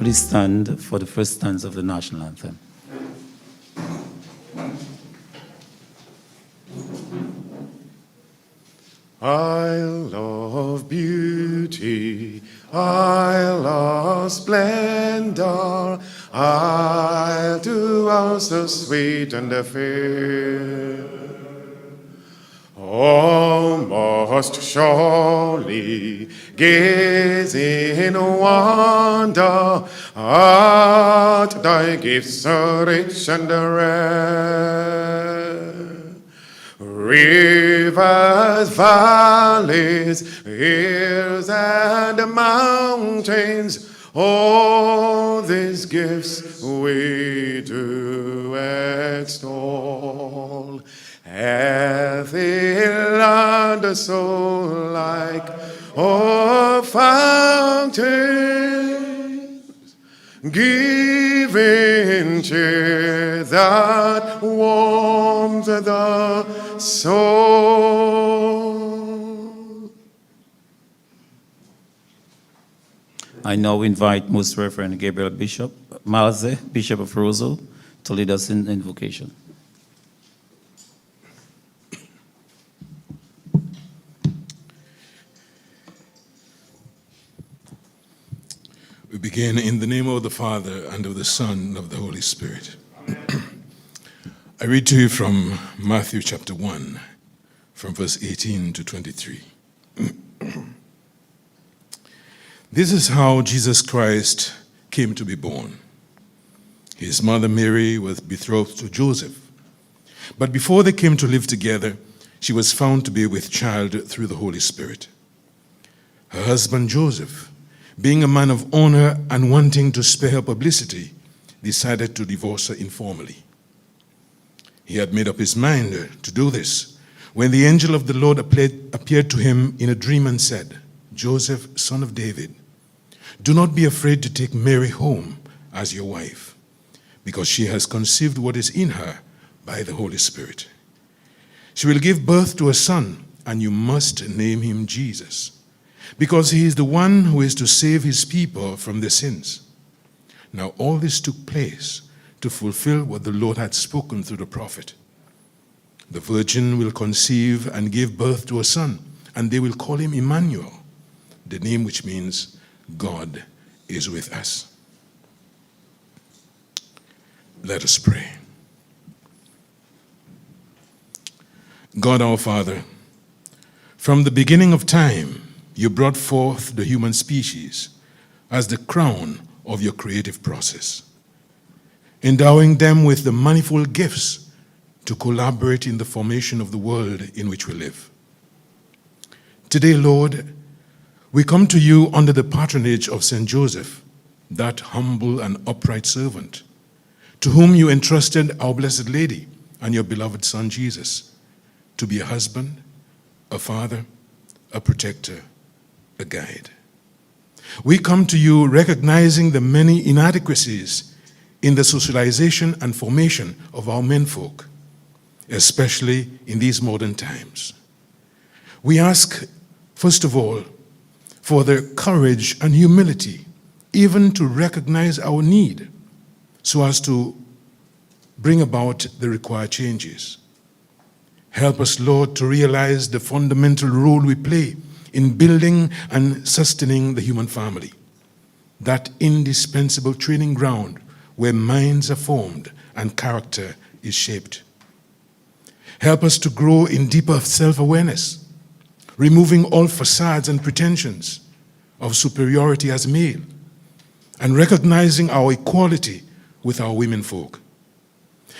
Please stand for the first stanza of the national anthem. I love beauty, I love splendor, I'll do all so sweet and fair. Oh, most surely, gaze in wonder at thy gifts so rich and rare. Rivers, valleys, hills, and mountains, all these gifts we do extol. Healthy land so like fountains, giving cheer that warms the soul. I now invite Most Reverend Gabriel Bishop Malze, Bishop of Rosal, to lead us in invocation. We begin in the name of the Father, and of the Son, and of the Holy Spirit. I read to you from Matthew chapter 1, from verse 18 to 23. This is how Jesus Christ came to be born. His mother Mary was betrothed to Joseph. But before they came to live together, she was found to be with child through the Holy Spirit. Her husband Joseph, being a man of honor and wanting to spare her publicity, decided to divorce her informally. He had made up his mind to do this when the angel of the Lord appeared to him in a dream and said, Joseph, son of David, do not be afraid to take Mary home as your wife, because she has conceived what is in her by the Holy Spirit. She will give birth to a son, and you must name him Jesus, because he is the one who is to save his people from their sins. Now all this took place to fulfill what the Lord had spoken through the prophet. The virgin will conceive and give birth to a son, and they will call him Emmanuel, the name which means God is with us. Let us pray. God our Father, from the beginning of time, you brought forth the human species as the crown of your creative process, endowing them with the manifold gifts to collaborate in the formation of the world in which we live. Today, Lord, we come to you under the patronage of St. Joseph, that humble and upright servant, to whom you entrusted our Blessed Lady and your beloved Son Jesus, to be a husband, a father, a protector, a guide. We come to you recognizing the many inadequacies in the socialization and formation of our menfolk, especially in these modern times. We ask, first of all, for their courage and humility, even to recognize our need, so as to bring about the required changes. Help us, Lord, to realize the fundamental role we play in building and sustaining the human family, that indispensable training ground where minds are formed and character is shaped. Help us to grow in deeper self-awareness, removing all facades and pretensions of superiority as male, and recognizing our equality with our womenfolk.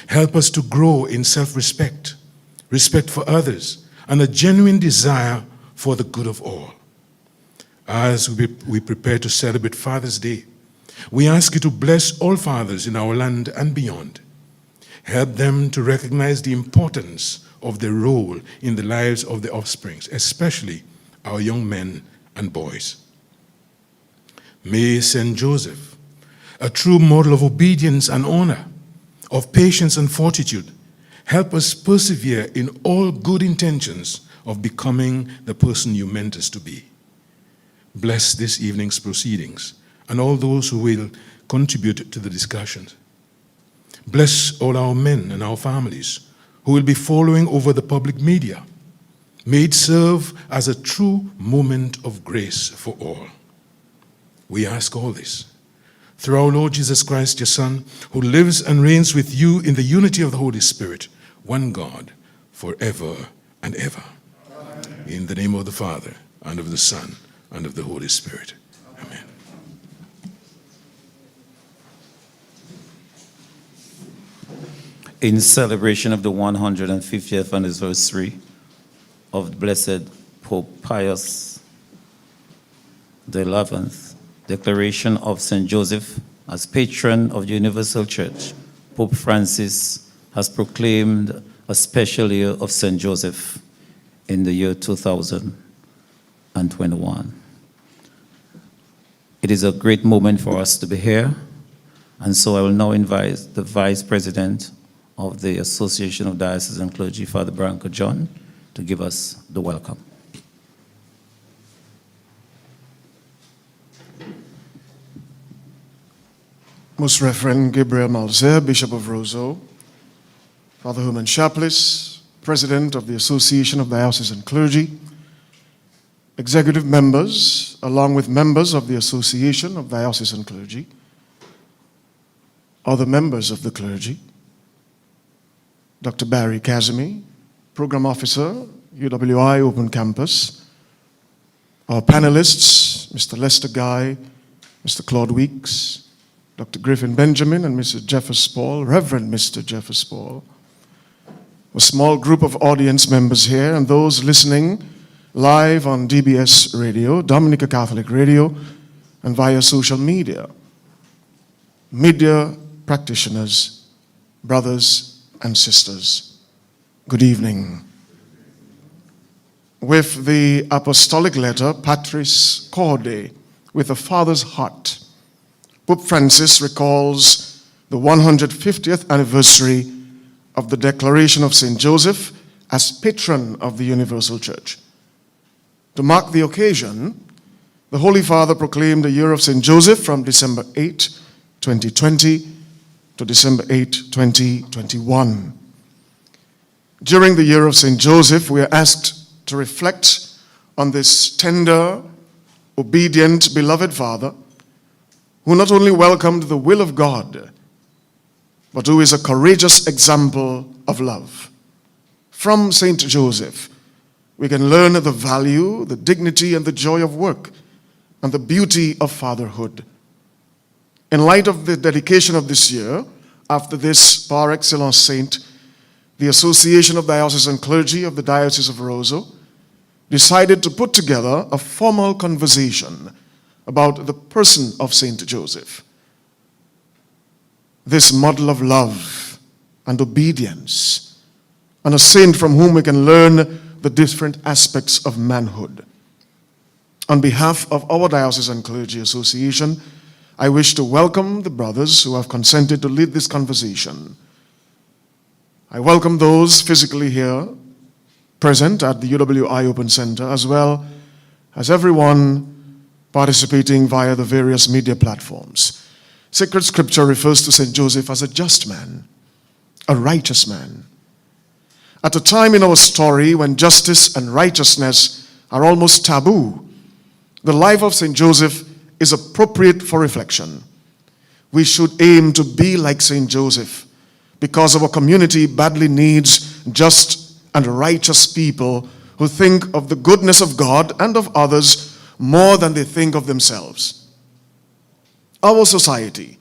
Help us to grow in self-respect, respect for others, and a genuine desire for the good of all. As we prepare to celebrate Father's Day, we ask you to bless all fathers in our land and beyond. Help them to recognize the importance of their role in the lives of their offspring, especially our young men and boys. May St. Joseph, a true model of obedience and honor, of patience and fortitude, help us persevere in all good intentions of becoming the person you meant us to be. Bless this evening's proceedings and all those who will contribute to the discussions. Bless all our men and our families who will be following over the public media. May it serve as a true moment of grace for all. We ask all this through our Lord Jesus Christ, your Son, who lives and reigns with you in the unity of the Holy Spirit, one God, forever and ever. Amen. In the name of the Father, and of the Son, and of the Holy Spirit. Amen. In celebration of the 150th anniversary of Blessed Pope Pius XI, declaration of St. Joseph as patron of the Universal Church, Pope Francis has proclaimed a special year of St. Joseph in the year 2021. It is a great moment for us to be here, and so I will now invite the Vice President of the Association of Diocesan Clergy, Father Branko John, to give us the welcome. Most Reverend Gabriel Malzer, Bishop of Roseau, Father Herman Chaplis, President of the Association of Diocesan Clergy, executive members, along with members of the Association of Diocesan Clergy, other members of the clergy, Dr. Barry Kazemi, Program Officer, UWI Open Campus, our panelists, Mr. Lester Guy, Mr. Claude Weeks, Dr. Griffin Benjamin and Mr. Jeffers Paul, Reverend Mr. Jeffers Paul, a small group of audience members here, and those listening live on DBS Radio, Dominica Catholic Radio, and via social media, media practitioners, brothers and sisters, good evening. With the apostolic letter, Patris Corde, with a father's heart, Pope Francis recalls the 150th anniversary of the declaration of St. Joseph as patron of the Universal Church. To mark the occasion, the Holy Father proclaimed the year of St. Joseph from December 8, 2020 to December 8, 2021. During the year of St. Joseph, we are asked to reflect on this tender, obedient, beloved Father who not only welcomed the will of God, but who is a courageous example of love. From St. Joseph, we can learn the value, the dignity, and the joy of work, and the beauty of fatherhood. In light of the dedication of this year, after this par excellence saint, the Association of Diocesan Clergy of the Diocese of Roseau decided to put together a formal conversation about the person of St. Joseph. This model of love and obedience, and a saint from whom we can learn the different aspects of manhood. On behalf of our Diocesan Clergy Association, I wish to welcome the brothers who have consented to lead this conversation. I welcome those physically here, present at the UWI Open Center, as well as everyone participating via the various media platforms. Sacred Scripture refers to St. Joseph as a just man, a righteous man. At a time in our story when justice and righteousness are almost taboo, the life of St. Joseph is appropriate for reflection. We should aim to be like St. Joseph because our community badly needs just and righteous people who think of the goodness of God and of others more than they think of themselves. Our society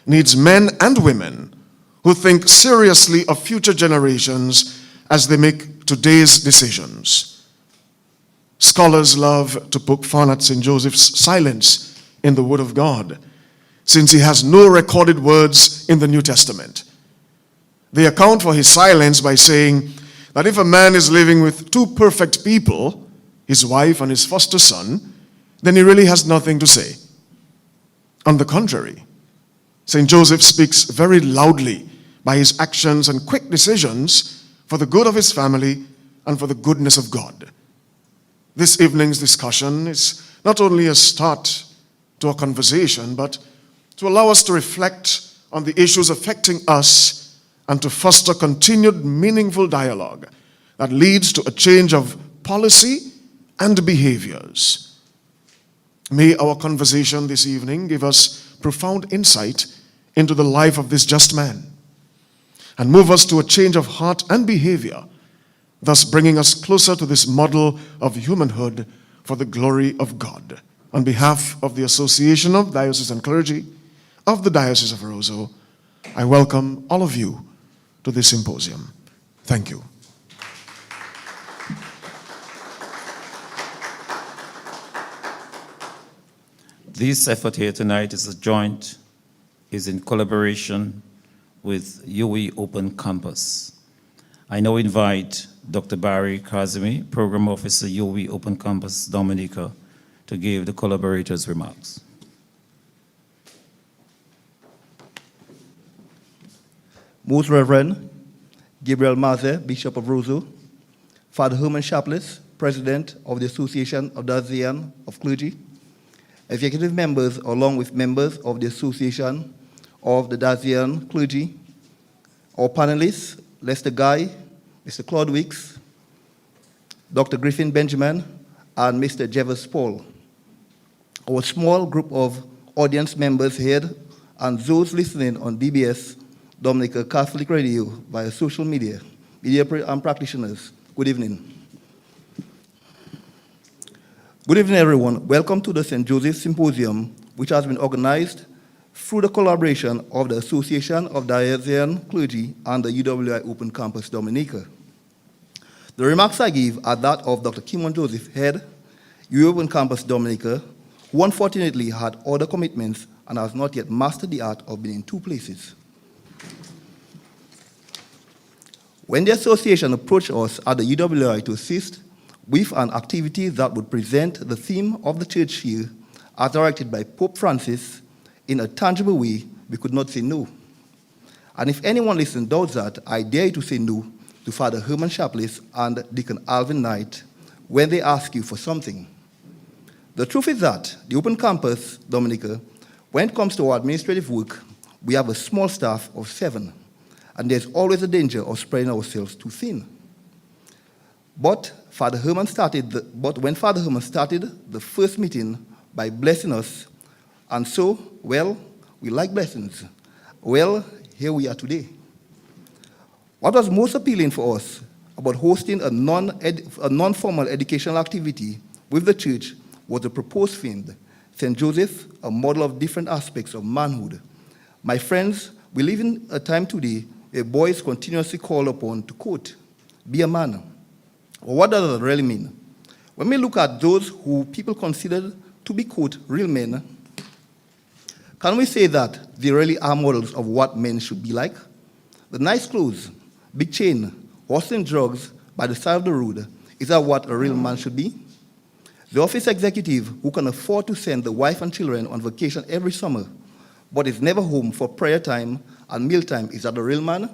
needs men and women who think seriously of future generations as they make today's decisions. Scholars love to poke fun at St. Joseph's silence in the Word of God, since he has no recorded words in the New Testament. They account for his silence by saying that if a man is living with two perfect people, his wife and his foster son, then he really has nothing to say. On the contrary, St. Joseph speaks very loudly by his actions and quick decisions for the good of his family and for the goodness of God. This evening's discussion is not only a start to a conversation, but to allow us to reflect on the issues affecting us and to foster continued meaningful dialogue that leads to a change of policy and behaviors. May our conversation this evening give us profound insight into the life of this just man and move us to a change of heart and behavior, thus bringing us closer to this model of humanhood for the glory of God. On behalf of the Association of Diocesan Clergy of the Diocese of Roseau, I welcome all of you to this symposium. Thank you. This effort here tonight is in collaboration with UE Open Campus. I now invite Dr. Barry Kazimi, Program Officer, UE Open Campus, Dominica, to give the collaborators' remarks. Most Reverend Gabriel Maze, Bishop of Roseau, Father Herman Chaplis, President of the Association of Diocesan of Clergy, executive members along with members of the Association of the Diocesan Clergy, our panelists, Lester Guy, Mr. Claude Weeks, Dr. Griffin Benjamin, and Mr. Jevers Paul. Our small group of audience members here and those listening on DBS, Dominica Catholic Radio, via social media and practitioners, good evening. Good evening, everyone. Welcome to the St. Joseph Symposium, which has been organized through the collaboration of the Association of Diocesan Clergy and the UWI Open Campus Dominica. The remarks I give are that of Dr. Kimon Joseph, head, UWI Open Campus Dominica, who unfortunately had other commitments and has not yet mastered the art of being in two places. When the association approached us at the UWI to assist with an activity that would present the theme of the church year as directed by Pope Francis in a tangible way, we could not say no. And if anyone listening doubts that, I dare you to say no to Father Herman Chaplis and Deacon Alvin Knight when they ask you for something. The truth is that the Open Campus, Dominica, when it comes to our administrative work, we have a small staff of 7, and there's always a danger of spreading ourselves too thin. But when Father Herman started the first meeting by blessing us, and so, well, we like blessings. Well, here we are today. What was most appealing for us about hosting a non-formal educational activity with the church was the proposed theme, St. Joseph, a model of different aspects of manhood. My friends, we live in a time today where boys continuously call upon to, quote, be a man. Well, what does that really mean? When we look at those who people consider to be, quote, real men, can we say that they really are models of what men should be like? The nice clothes, big chain, hustling drugs by the side of the road, is that what a real man should be? The office executive who can afford to send the wife and children on vacation every summer, but is never home for prayer time and mealtime, is that a real man?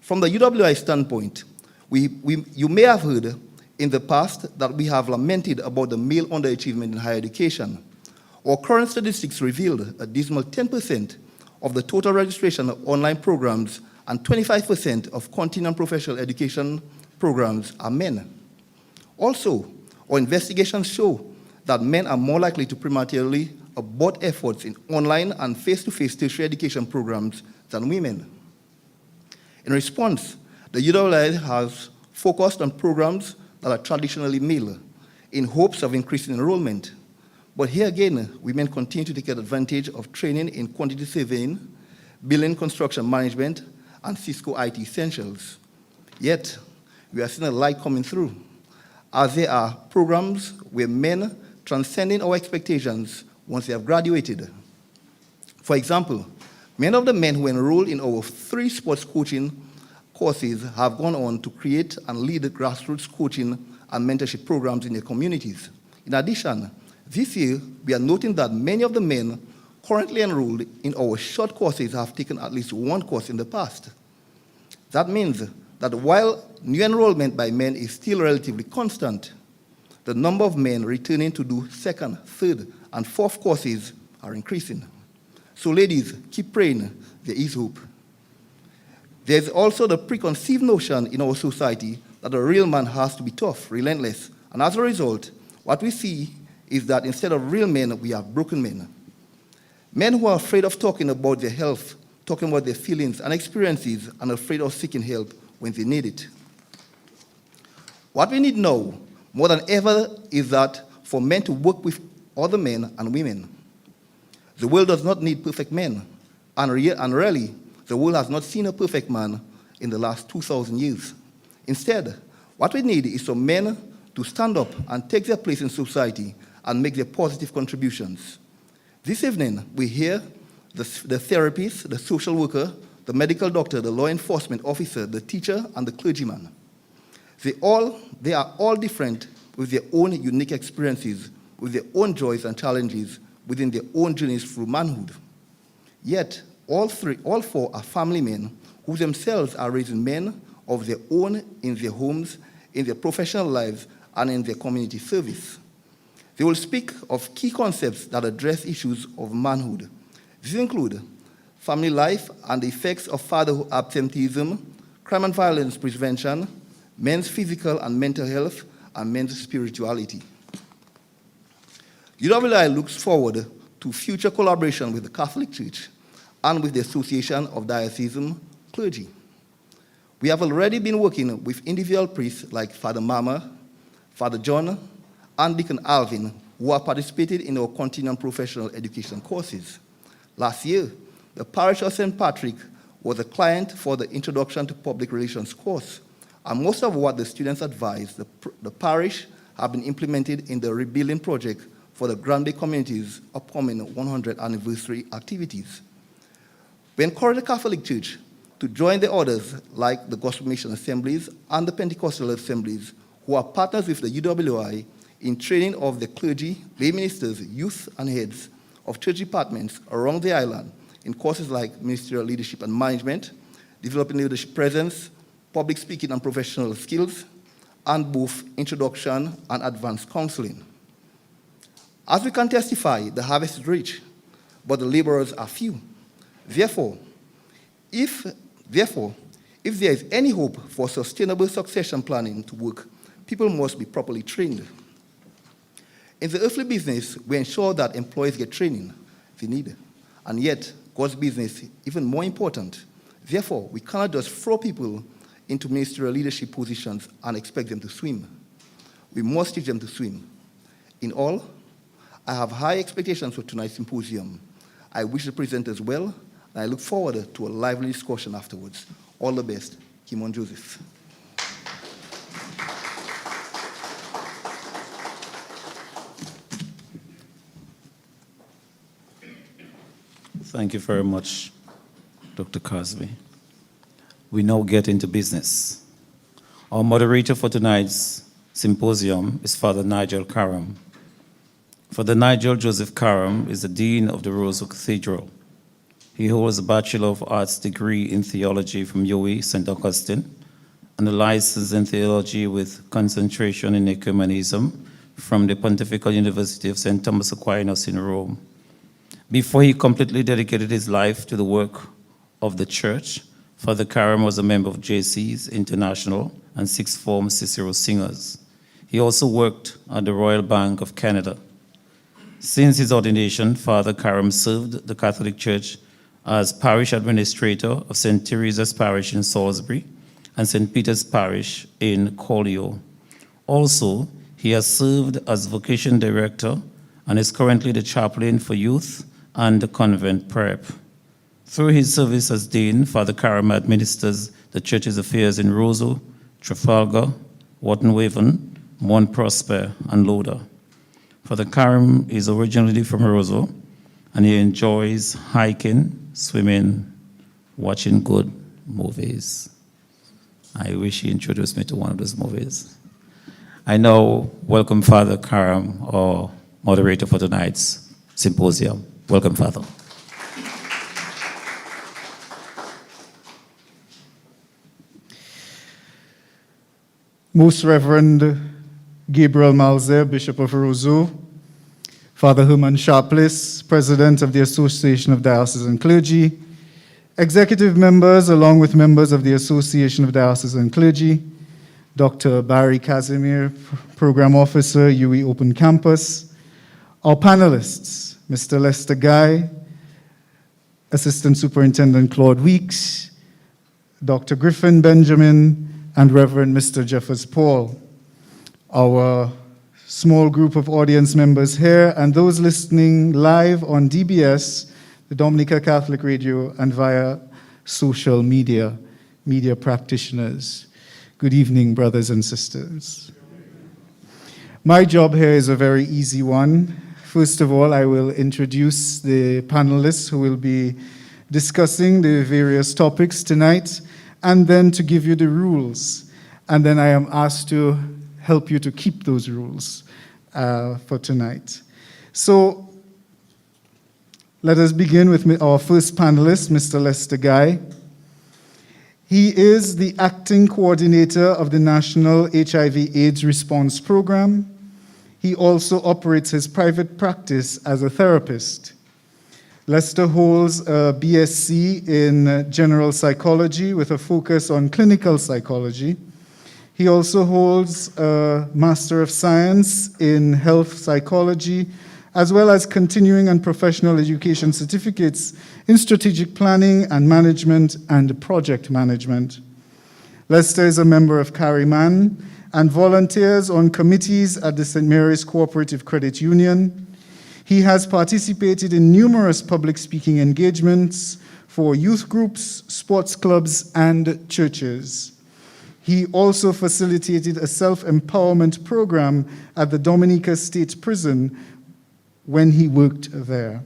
From the UWI standpoint, you may have heard in the past that we have lamented about the male underachievement in higher education. Our current statistics revealed a dismal 10% of the total registration of online programs and 25% of continuing professional education programs are men. Also, our investigations show that men are more likely to prematurely abort efforts in online and face-to-face tertiary education programs than women. In response, the UWI has focused on programs that are traditionally male in hopes of increasing enrollment. But here again, women continue to take advantage of training in quantity surveying, building construction management, and Cisco IT essentials. Yet, we are seeing a light coming through, as there are programs where men transcending our expectations once they have graduated. For example, many of the men who enrolled in our 3 sports coaching courses have gone on to create and lead grassroots coaching and mentorship programs in their communities. In addition, this year, we are noting that many of the men currently enrolled in our short courses have taken at least one course in the past. That means that while new enrollment by men is still relatively constant, the number of men returning to do 2nd, 3rd, and 4th courses are increasing. So ladies, keep praying, there is hope. There's also the preconceived notion in our society that a real man has to be tough, relentless, and as a result, what we see is that instead of real men, we have broken men. Men who are afraid of talking about their health, talking about their feelings and experiences, and afraid of seeking help when they need it. What we need now, more than ever, is that for men to work with other men and women. The world does not need perfect men, and really, the world has not seen a perfect man in the last 2,000 years. Instead, what we need is for men to stand up and take their place in society and make their positive contributions. This evening, we hear the therapist, the social worker, the medical doctor, the law enforcement officer, the teacher, and the clergyman. They are all different with their own unique experiences, with their own joys and challenges, within their own journeys through manhood. Yet, all four are family men who themselves are raising men of their own in their homes, in their professional lives, and in their community service. They will speak of key concepts that address issues of manhood. These include family life and the effects of fatherhood absenteeism, crime and violence prevention, men's physical and mental health, and men's spirituality. UWI looks forward to future collaboration with the Catholic Church and with the Association of Diocesan Clergy. We have already been working with individual priests like Father Mama, Father John, and Deacon Alvin, who have participated in our continuing professional education courses. Last year, the parish of St. Patrick was a client for the Introduction to Public Relations course, and most of what the students advised the parish have been implemented in the rebuilding project for the Granby community's upcoming 100th anniversary activities. We encourage the Catholic Church to join the others like the Gospel Mission Assemblies and the Pentecostal Assemblies who are partners with the UWI in training of the clergy, lay ministers, youth, and heads of church departments around the island in courses like ministerial leadership and management, developing leadership presence, public speaking and professional skills, and both introduction and advanced counseling. As we can testify, the harvest is rich, but the laborers are few. Therefore, if there is any hope for sustainable succession planning to work, people must be properly trained. In the earthly business, we ensure that employees get training they need, and yet God's business is even more important. Therefore, we cannot just throw people into ministerial leadership positions and expect them to swim. We must teach them to swim. In all, I have high expectations for tonight's symposium. I wish the presenters well, and I look forward to a lively discussion afterwards. All the best. Kimon Joseph. Thank you very much, Dr. Cosby. We now get into business. Our moderator for tonight's symposium is Father Nigel Karam. Father Nigel Joseph Karam is the Dean of the Roseau Cathedral. He holds a Bachelor of Arts degree in theology from UWI St. Augustine and a license in theology with concentration in ecumenism from the Pontifical University of St. Thomas Aquinas in Rome. Before he completely dedicated his life to the work of the church, Father Karam was a member of JC's International and Sixth Form Cicero Singers. He also worked at the Royal Bank of Canada. Since his ordination, Father Karam served the Catholic Church as parish administrator of St. Teresa's Parish in Salisbury and St. Peter's Parish in Collioure. Also, he has served as vocation director and is currently the chaplain for youth and the convent prep. Through his service as dean, Father Karam administers the church's affairs in Roseau, Trafalgar, Wharton Waven, Mont Prosper, and Loda. Father Karam is originally from Roseau, and he enjoys hiking, swimming, watching good movies. I wish he introduced me to one of those movies. I now welcome Father Karam, our moderator for tonight's symposium. Welcome, Father. Most Reverend Gabriel Malzer, Bishop of Roseau, Father Herman Sharpless, President of the Association of Diocesan Clergy, executive members along with members of the Association of Diocesan Clergy, Dr. Barry Casimir, Program Officer, UE Open Campus, our panelists, Mr. Lester Guy, Assistant Superintendent Claude Weeks, Dr. Griffin Benjamin, and Reverend Mr. Jeffers Paul, our small group of audience members here, and those listening live on DBS, the Dominica Catholic Radio, and via social media practitioners. Good evening, brothers and sisters. My job here is a very easy one. First of all, I will introduce the panelists who will be discussing the various topics tonight, and then to give you the rules. And then I am asked to help you to keep those rules for tonight. So let us begin with our first panelist, Mr. Lester Guy. He is the acting coordinator of the National HIV/AIDS Response Program. He also operates his private practice as a therapist. Lester holds a BSc in general psychology with a focus on clinical psychology. He also holds a Master of Science in health psychology, as well as continuing and professional education certificates in strategic planning and management and project management. Lester is a member of Carryman and volunteers on committees at the St. Mary's Cooperative Credit Union. He has participated in numerous public speaking engagements for youth groups, sports clubs, and churches. He also facilitated a self-empowerment program at the Dominica State Prison when he worked there.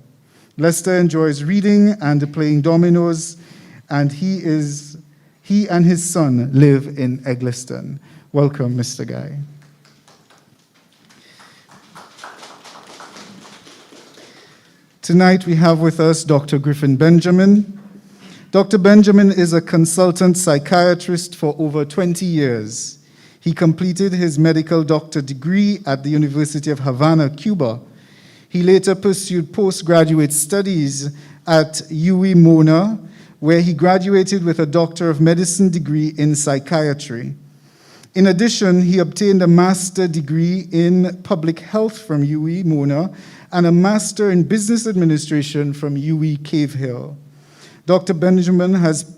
Lester enjoys reading and playing dominoes, and he and his son live in Eggleston. Welcome, Mr. Guy. Tonight we have with us Dr. Griffin Benjamin. Dr. Benjamin is a consultant psychiatrist for over 20 years. He completed his medical doctor degree at the University of Havana, Cuba. He later pursued postgraduate studies at UE Mona, where he graduated with a Doctor of Medicine degree in psychiatry. In addition, he obtained a master degree in public health from UE Mona and a master in business administration from UE Cave Hill. Dr. Benjamin has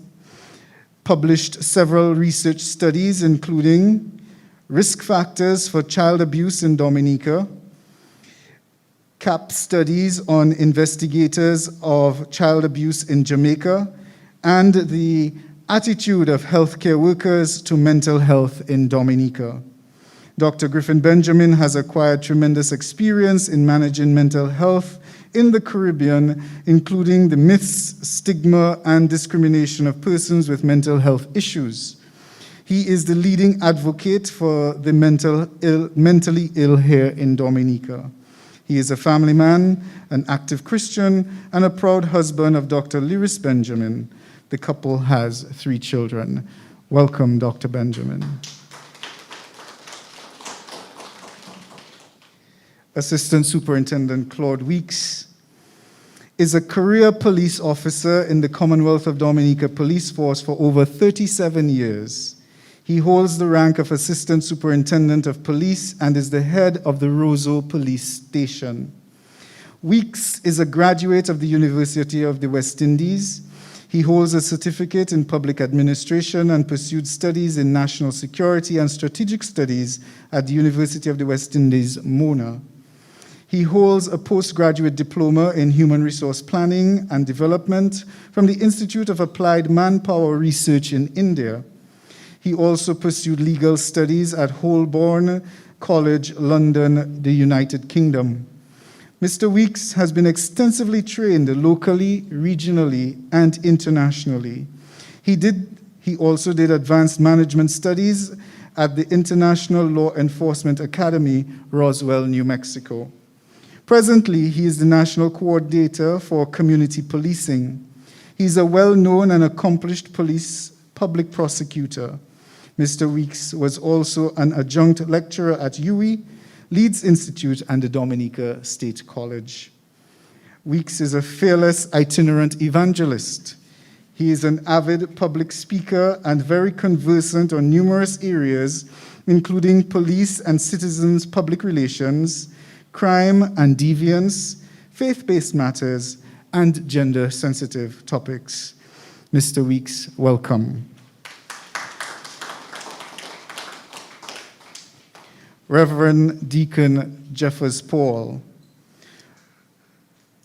published several research studies, including risk factors for child abuse in Dominica, CAP studies on investigators of child abuse in Jamaica, and the attitude of healthcare workers to mental health in Dominica. Dr. Griffin Benjamin has acquired tremendous experience in managing mental health in the Caribbean, including the myths, stigma, and discrimination of persons with mental health issues. He is the leading advocate for the mentally ill here in Dominica. He is a family man, an active Christian, and a proud husband of Dr. Lyris Benjamin. The couple has 3 children. Welcome, Dr. Benjamin. Assistant Superintendent Claude Weeks is a career police officer in the Commonwealth of Dominica Police Force for over 37 years. He holds the rank of Assistant Superintendent of Police and is the head of the Roseau Police Station. Weeks is a graduate of the University of the West Indies. He holds a certificate in public administration and pursued studies in national security and strategic studies at the University of the West Indies, Mona. He holds a postgraduate diploma in human resource planning and development from the Institute of Applied Manpower Research in India. He also pursued legal studies at Holborn College, London, the United Kingdom. Mr. Weeks has been extensively trained locally, regionally, and internationally. He also did advanced management studies at the International Law Enforcement Academy, Roswell, New Mexico. Presently, he is the National Coordinator for Community Policing. He's a well-known and accomplished public prosecutor. Mr. Weeks was also an adjunct lecturer at UE, Leeds Institute, and the Dominica State College. Weeks is a fearless itinerant evangelist. He is an avid public speaker and very conversant on numerous areas, including police and citizens' public relations, crime and deviance, faith-based matters, and gender-sensitive topics. Mr. Weeks, welcome. Reverend Deacon Jeffers Paul.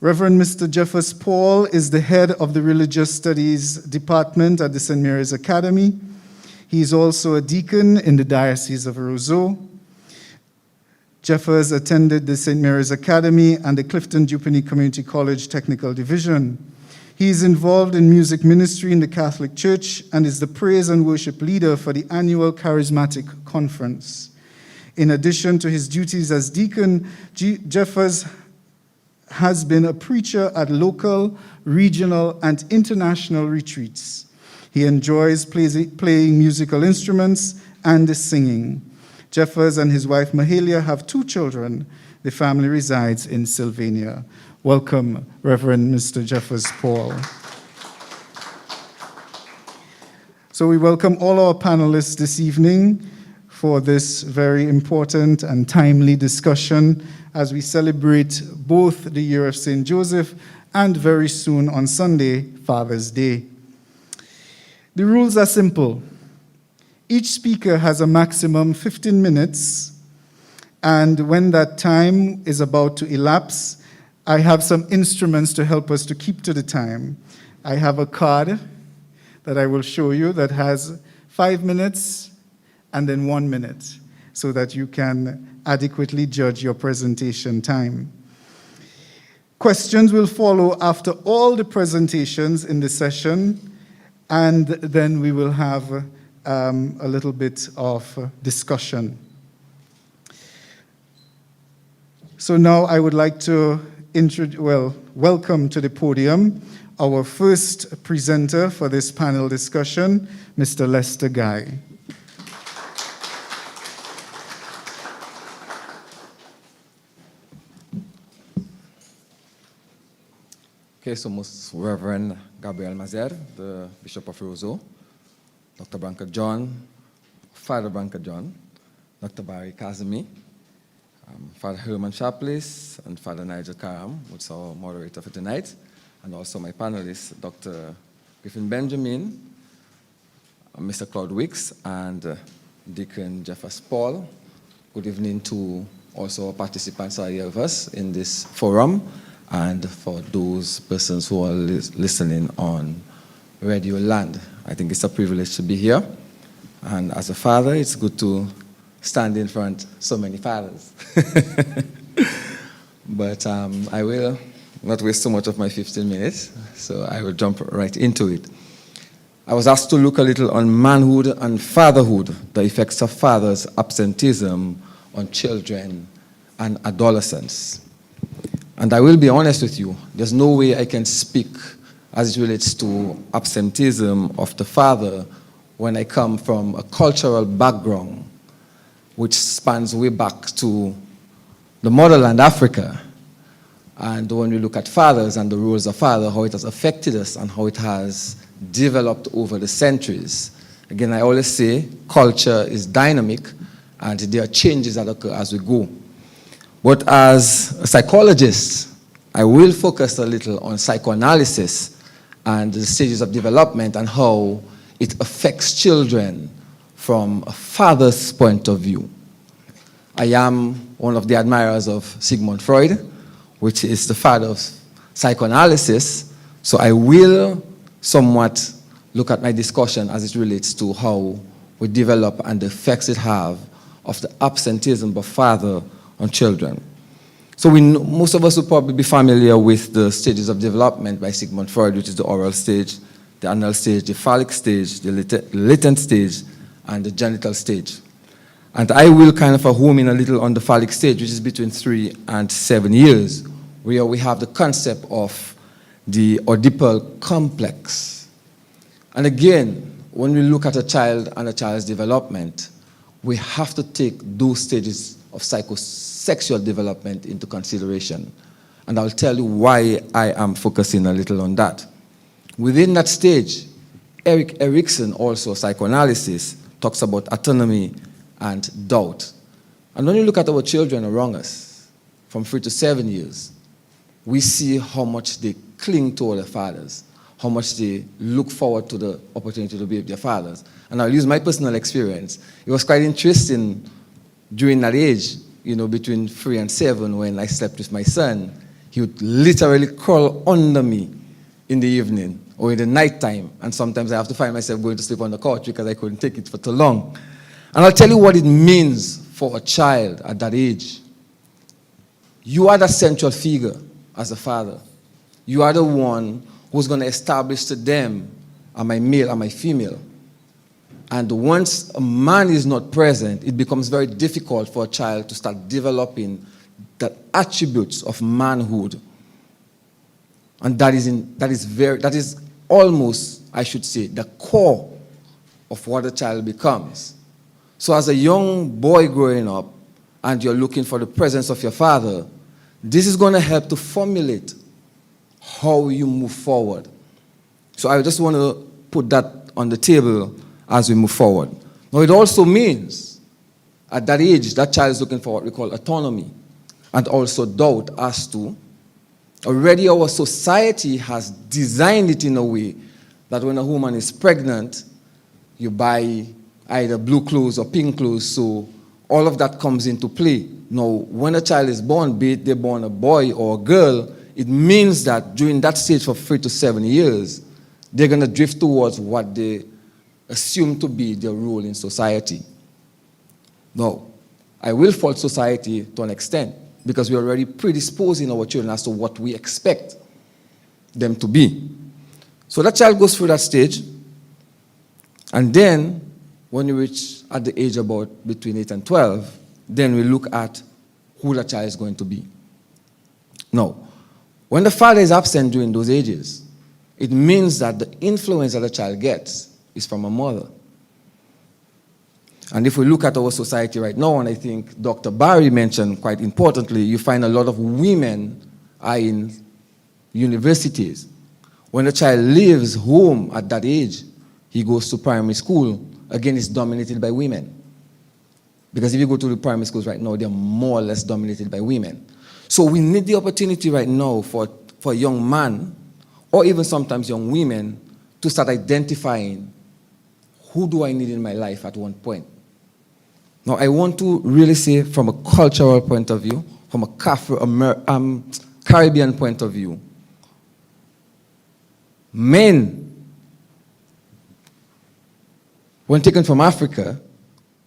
Reverend Mr. Jeffers Paul is the head of the Religious Studies Department at the St. Mary's Academy. He is also a deacon in the Diocese of Roseau. Jeffers attended the St. Mary's Academy and the Clifton Dupany Community College Technical Division. He is involved in music ministry in the Catholic Church and is the praise and worship leader for the annual Charismatic Conference. In addition to his duties as deacon, Jeffers has been a preacher at local, regional, and international retreats. He enjoys playing musical instruments and singing. Jeffers and his wife Mahalia have 2 children. The family resides in Sylvania. Welcome, Reverend Mr. Jeffers Paul. So we welcome all our panelists this evening for this very important and timely discussion as we celebrate both the year of St. Joseph and very soon on Sunday, Father's Day. The rules are simple. Each speaker has a maximum 15 minutes, and when that time is about to elapse, I have some instruments to help us to keep to the time. I have a card that I will show you that has 5 minutes and then 1 minute, so that you can adequately judge your presentation time. Questions will follow after all the presentations in the session, and then we will have a little bit of discussion. So now I would like to welcome to the podium our first presenter for this panel discussion, Mr. Lester Guy. Okay, so Most Reverend Gabriel Mazer, the Bishop of Roseau, Dr. Branca John, Father Branca John, Dr. Barry Kazemi, Father Herman Chaplis, and Father Nigel Karam, who's our moderator for tonight, and also my panelists, Dr. Griffin Benjamin, Mr. Claude Wicks, and Deacon Jeffers Paul. Good evening to also our participants who are here with us in this forum, and for those persons who are listening on Radio Land. I think it's a privilege to be here. And as a father, it's good to stand in front of so many fathers. But I will not waste so much of my 15 minutes, so I will jump right into it. I was asked to look a little on manhood and fatherhood, the effects of fathers' absenteeism on children and adolescents. And I will be honest with you, there's no way I can speak as it relates to absenteeism of the father when I come from a cultural background which spans way back to the motherland, Africa. And when we look at fathers and the roles of father, how it has affected us and how it has developed over the centuries. Again, I always say culture is dynamic and there are changes that occur as we go. But as a psychologist, I will focus a little on psychoanalysis and the stages of development and how it affects children from a father's point of view. I am one of the admirers of Sigmund Freud, which is the father of psychoanalysis, so I will somewhat look at my discussion as it relates to how we develop and the effects it have of the absenteeism of father on children. So most of us will probably be familiar with the stages of development by Sigmund Freud, which is the oral stage, the anal stage, the phallic stage, the latent stage, and the genital stage. And I will kind of home in a little on the phallic stage, which is between 3 and 7 years, where we have the concept of the Oedipal complex. And again, when we look at a child and a child's development, we have to take those stages of psychosexual development into consideration. And I'll tell you why I am focusing a little on that. Within that stage, Erik Erikson, also psychoanalysis, talks about autonomy and doubt. And when you look at our children around us, from 3 to 7 years, we see how much they cling to their fathers, how much they look forward to the opportunity to be with their fathers. And I'll use my personal experience. It was quite interesting during that age, between 3 and 7, when I slept with my son. He would literally crawl under me in the evening or in the nighttime, and sometimes I have to find myself going to sleep on the couch because I couldn't take it for too long. And I'll tell you what it means for a child at that age. You are the central figure as a father. You are the one who's going to establish to them, am I male, am I female? And once a man is not present, it becomes very difficult for a child to start developing the attributes of manhood. And that is almost, I should say, the core of what a child becomes. So as a young boy growing up, and you're looking for the presence of your father, this is going to help to formulate how you move forward. So I just want to put that on the table as we move forward. Now, it also means, at that age, that child is looking for what we call autonomy, and also doubt as to, already our society has designed it in a way that when a woman is pregnant, you buy either blue clothes or pink clothes, so all of that comes into play. Now, when a child is born, be it they're born a boy or a girl, it means that during that stage for 3 to 7 years, they're going to drift towards what they assume to be their role in society. Now, I will fault society to an extent because we're already predisposing our children as to what we expect them to be. So that child goes through that stage, and then when you reach at the age about between 8 and 12, then we look at who the child is going to be. Now, when the father is absent during those ages, it means that the influence that the child gets is from a mother. And if we look at our society right now, and I think Dr. Barry mentioned quite importantly, you find a lot of women are in universities. When a child leaves home at that age, he goes to primary school, again, it's dominated by women. Because if you go to the primary schools right now, they're more or less dominated by women. So we need the opportunity right now for a young man, or even sometimes young women, to start identifying who do I need in my life at one point. Now, I want to really say from a cultural point of view, from a Caribbean point of view, men, when taken from Africa,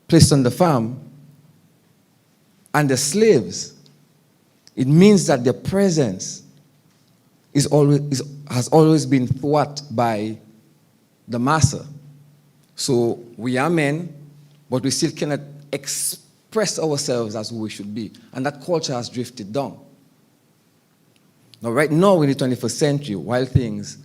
placed on the farm, and the slaves, it means that their presence has always been thwarted by the master. So we are men, but we still cannot express ourselves as who we should be. And that culture has drifted down. Now, right now in the 21st century, while things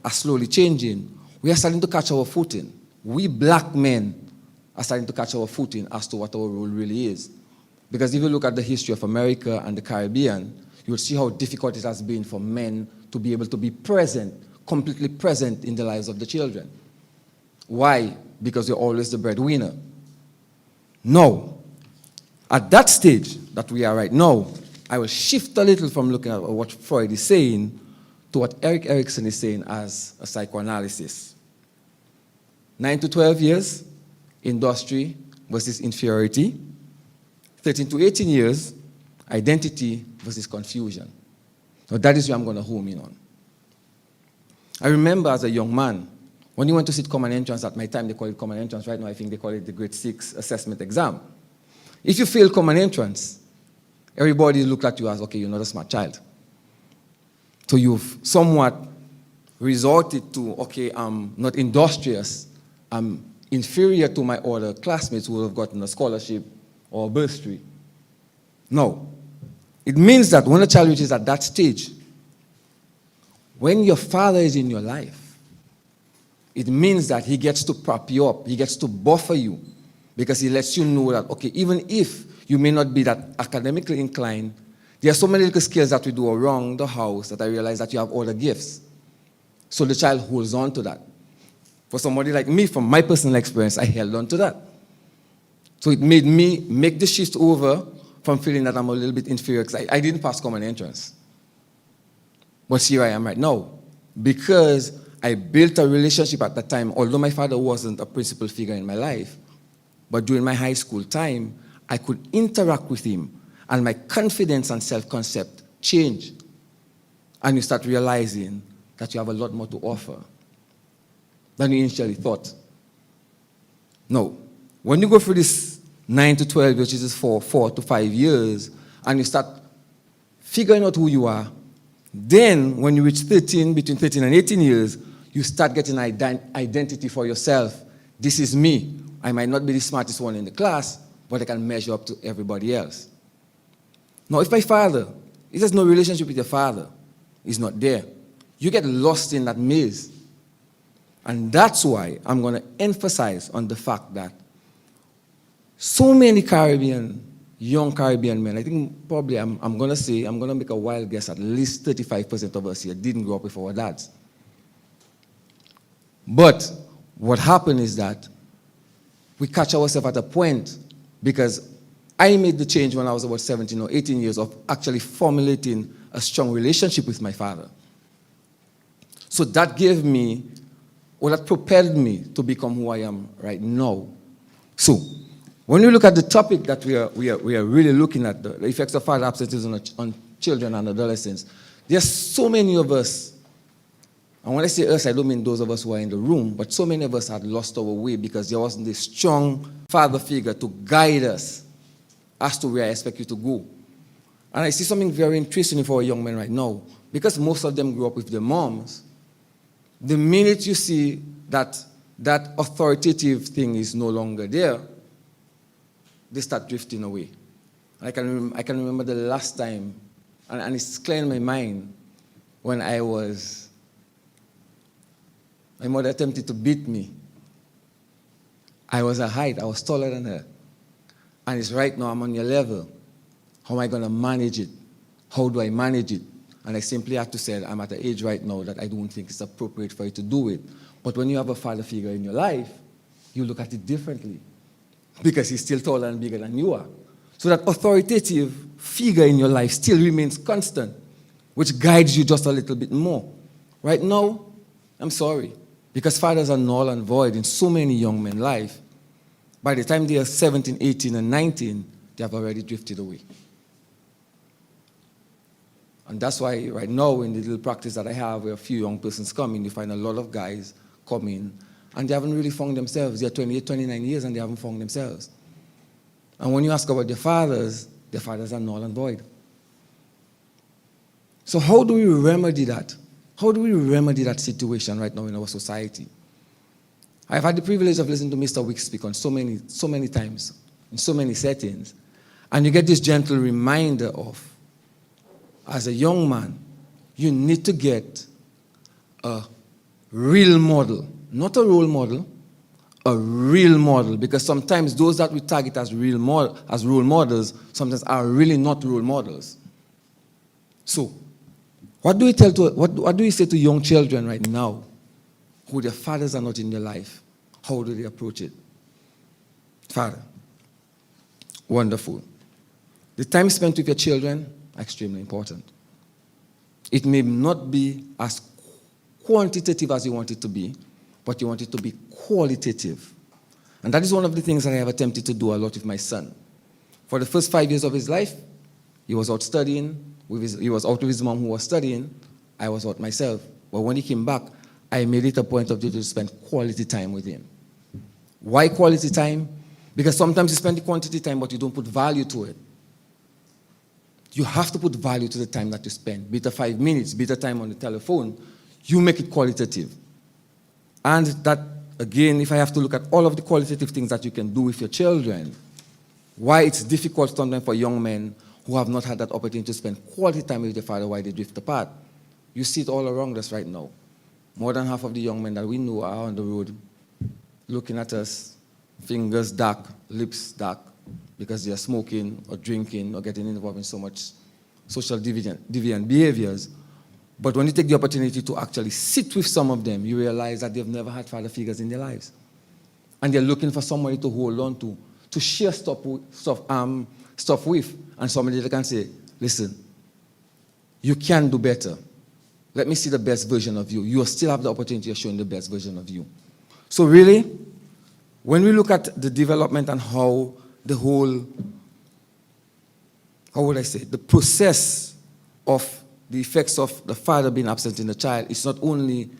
are slowly changing, we are starting to catch our footing. We black men are starting to catch our footing as to what our role really is. Because if you look at the history of America and the Caribbean, you'll see how difficult it has been for men to be able to be present, completely present in the lives of the children. Why? Because you're always the breadwinner. Now, at that stage that we are right now, I will shift a little from looking at what Freud is saying to what Erik Erikson is saying as a psychoanalysis. 9 to 12 years, industry versus inferiority. 13 to 18 years, identity versus confusion. So that is where I'm going to home in on. I remember as a young man, when you went to sit common entrance, at my time they call it common entrance, right now I think they call it the grade 6 assessment exam. If you fail common entrance, everybody looked at you as, okay, you're not a smart child. So you've somewhat resorted to, okay, I'm not industrious, I'm inferior to my other classmates who have gotten a scholarship or a bursary. No. It means that when a child reaches at that stage, when your father is in your life, it means that he gets to prop you up, he gets to buffer you, because he lets you know that, okay, even if you may not be that academically inclined, there are so many little skills that we do around the house that I realize that you have all the gifts. So the child holds on to that. For somebody like me, from my personal experience, I held on to that. So it made me make the shift over from feeling that I'm a little bit inferior, because I didn't pass common entrance. But here I am right now. Because I built a relationship at that time, although my father wasn't a principal figure in my life, but during my high school time, I could interact with him, and my confidence and self-concept changed. And you start realizing that you have a lot more to offer than you initially thought. No. When you go through this 9 to 12, which is 4 to 5 years, and you start figuring out who you are, then when you reach 13, between 13 and 18 years, you start getting identity for yourself. This is me. I might not be the smartest one in the class, but I can measure up to everybody else. Now, if my father, he has no relationship with your father, he's not there, you get lost in that maze. And that's why I'm going to emphasize on the fact that so many young Caribbean men, I think probably I'm going to make a wild guess, at least 35% of us here didn't grow up with our dads. But what happened is that we catch ourselves at a point, because I made the change when I was about 17 or 18 years of actually formulating a strong relationship with my father. So that gave me, or that propelled me to become who I am right now. So when we look at the topic that we are really looking at, the effects of father absenteeism on children and adolescents, there's so many of us, and when I say us, I don't mean those of us who are in the room, but so many of us had lost our way because there wasn't a strong father figure to guide us as to where I expect you to go. And I see something very interesting for our young men right now, because most of them grew up with their moms. The minute you see that that authoritative thing is no longer there, they start drifting away. I can remember the last time, and it's clear in my mind, when my mother attempted to beat me. I was her height, I was taller than her. And it's right now, I'm on your level. How am I going to manage it? How do I manage it? And I simply have to say, I'm at an age right now that I don't think it's appropriate for you to do it. But when you have a father figure in your life, you look at it differently, because he's still taller and bigger than you are. So that authoritative figure in your life still remains constant, which guides you just a little bit more. Right now, I'm sorry, because fathers are null and void in so many young men's life. By the time they are 17, 18, and 19, they have already drifted away. And that's why right now, in the little practice that I have, where a few young persons come in, you find a lot of guys come in, and they haven't really found themselves. They're 28, 29 years, and they haven't found themselves. And when you ask about their fathers are null and void. So how do we remedy that? How do we remedy that situation right now in our society? I've had the privilege of listening to Mr. Wicks speak on so many times, in so many settings, and you get this gentle reminder of, as a young man, you need to get a real model, not a role model, a real model, because sometimes those that we target as role models sometimes are really not role models. So, what do you say to young children right now who their fathers are not in their life? How do they approach it? Father, wonderful. The time spent with your children, extremely important. It may not be as quantitative as you want it to be, but you want it to be qualitative. And that is one of the things that I have attempted to do a lot with my son. For the first 5 years of his life, he was out studying. He was out with his mom who was studying. I was out myself. But when he came back, I made it a point of duty to spend quality time with him. Why quality time? Because sometimes you spend the quantity time, but you don't put value to it. You have to put value to the time that you spend. Be it 5 minutes, be it a time on the telephone, you make it qualitative. And that, again, if I have to look at all of the qualitative things that you can do with your children, why it's difficult sometimes for young men who have not had that opportunity to spend quality time with their father, why they drift apart. You see it all around us right now. More than half of the young men that we know are on the road looking at us fingers dark, lips dark, because they are smoking or drinking or getting involved in so much social deviant behaviors. But when you take the opportunity to actually sit with some of them, you realize that they've never had father figures in their lives. And they're looking for somebody to hold on to share stuff with, and somebody that can say, listen, you can do better. Let me see the best version of you. You still have the opportunity of showing the best version of you. So really, when we look at the development and how the whole, the process of the effects of the father being absent in the child, it's not only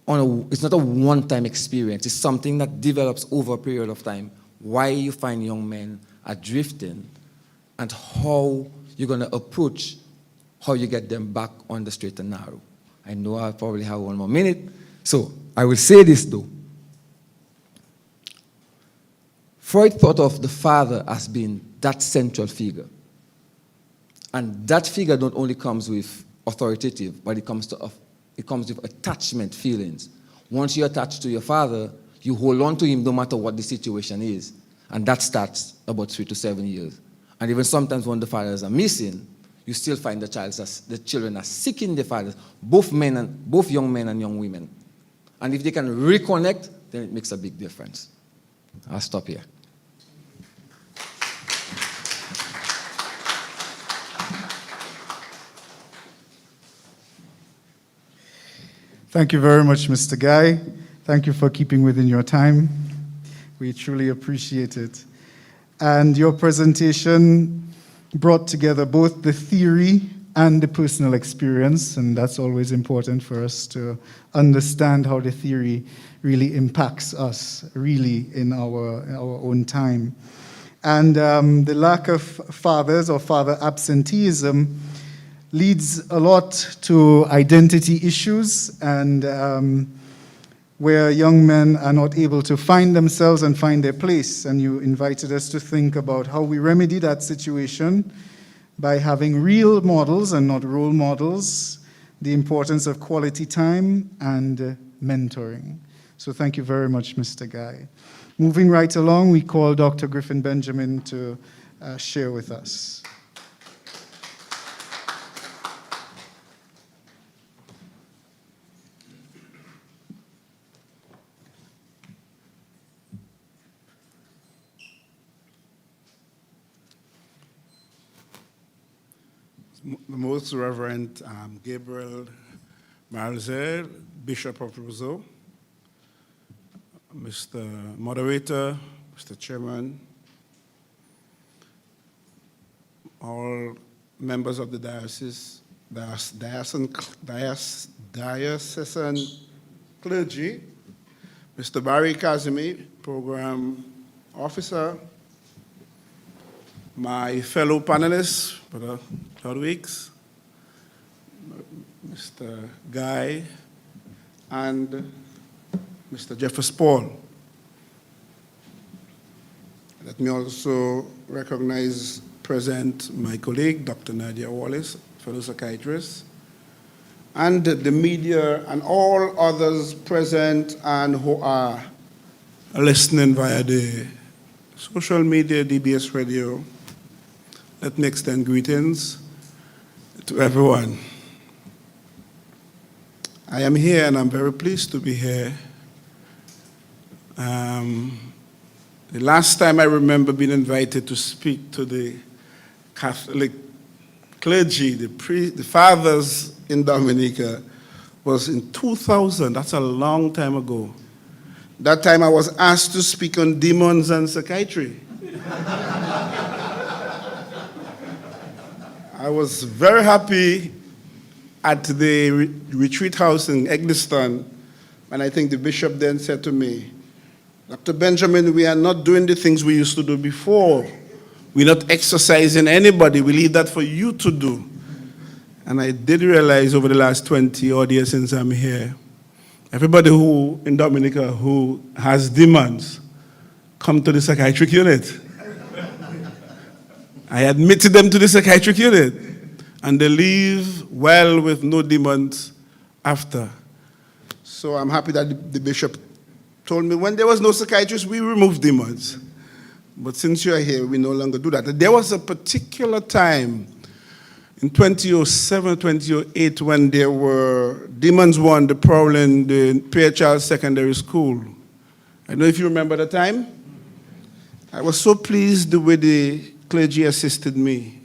it's not a one-time experience. It's something that develops over a period of time. Why you find young men are drifting, and how you're going to approach how you get them back on the straight and narrow. I know I probably have one more minute, so I will say this though. Freud thought of the father as being that central figure. And that figure not only comes with authoritative, but it comes with attachment feelings. Once you're attached to your father, you hold on to him no matter what the situation is. And that starts about 3 to 7 years. And even sometimes when the fathers are missing, you still find the children are seeking their fathers, both young men and young women. And if they can reconnect, then it makes a big difference. I'll stop here. Thank you very much, Mr. Guy. Thank you for keeping within your time. We truly appreciate it. And your presentation brought together both the theory and the personal experience, and that's always important for us to understand how the theory really impacts us, really, in our own time. And the lack of fathers or father absenteeism leads a lot to identity issues, and where young men are not able to find themselves and find their place. And you invited us to think about how we remedy that situation by having real models and not role models, the importance of quality time and mentoring. So thank you very much, Mr. Guy. Moving right along, we call Dr. Griffin Benjamin to share with us. The Most Reverend Gabriel Malzer, Bishop of Roseau, Mr. Moderator, Mr. Chairman, all members of the diocesan clergy, Mr. Barry Kazimi, Program Officer, my fellow panelists for the 3 weeks, Mr. Guy, and Mr. Jeffers Paul. Let me also present my colleague, Dr. Nadia Wallace, fellow psychiatrist, and the media and all others present and who are listening via the social media, DBS radio. Let me extend greetings to everyone. I am here and I'm very pleased to be here. The last time I remember being invited to speak to the Catholic clergy, the fathers in Dominica, was in 2000. That's a long time ago. That time I was asked to speak on demons and psychiatry. I was very happy at the retreat house in Eggleston, and I think the bishop then said to me, Dr. Benjamin, we are not doing the things we used to do before. We're not exercising anybody. We leave that for you to do. And I did realize over the last 20 odd years since I'm here, everybody who in Dominica who has demons come to the psychiatric unit. I admitted them to the psychiatric unit, and they leave well with no demons after. So I'm happy that the bishop told me when there was no psychiatrist, we removed demons. But since you are here, we no longer do that. There was a particular time in 2007, 2008, when there were demons won the prowl in the Pierre Charles Secondary School. I don't know if you remember the time. I was so pleased the way the clergy assisted me,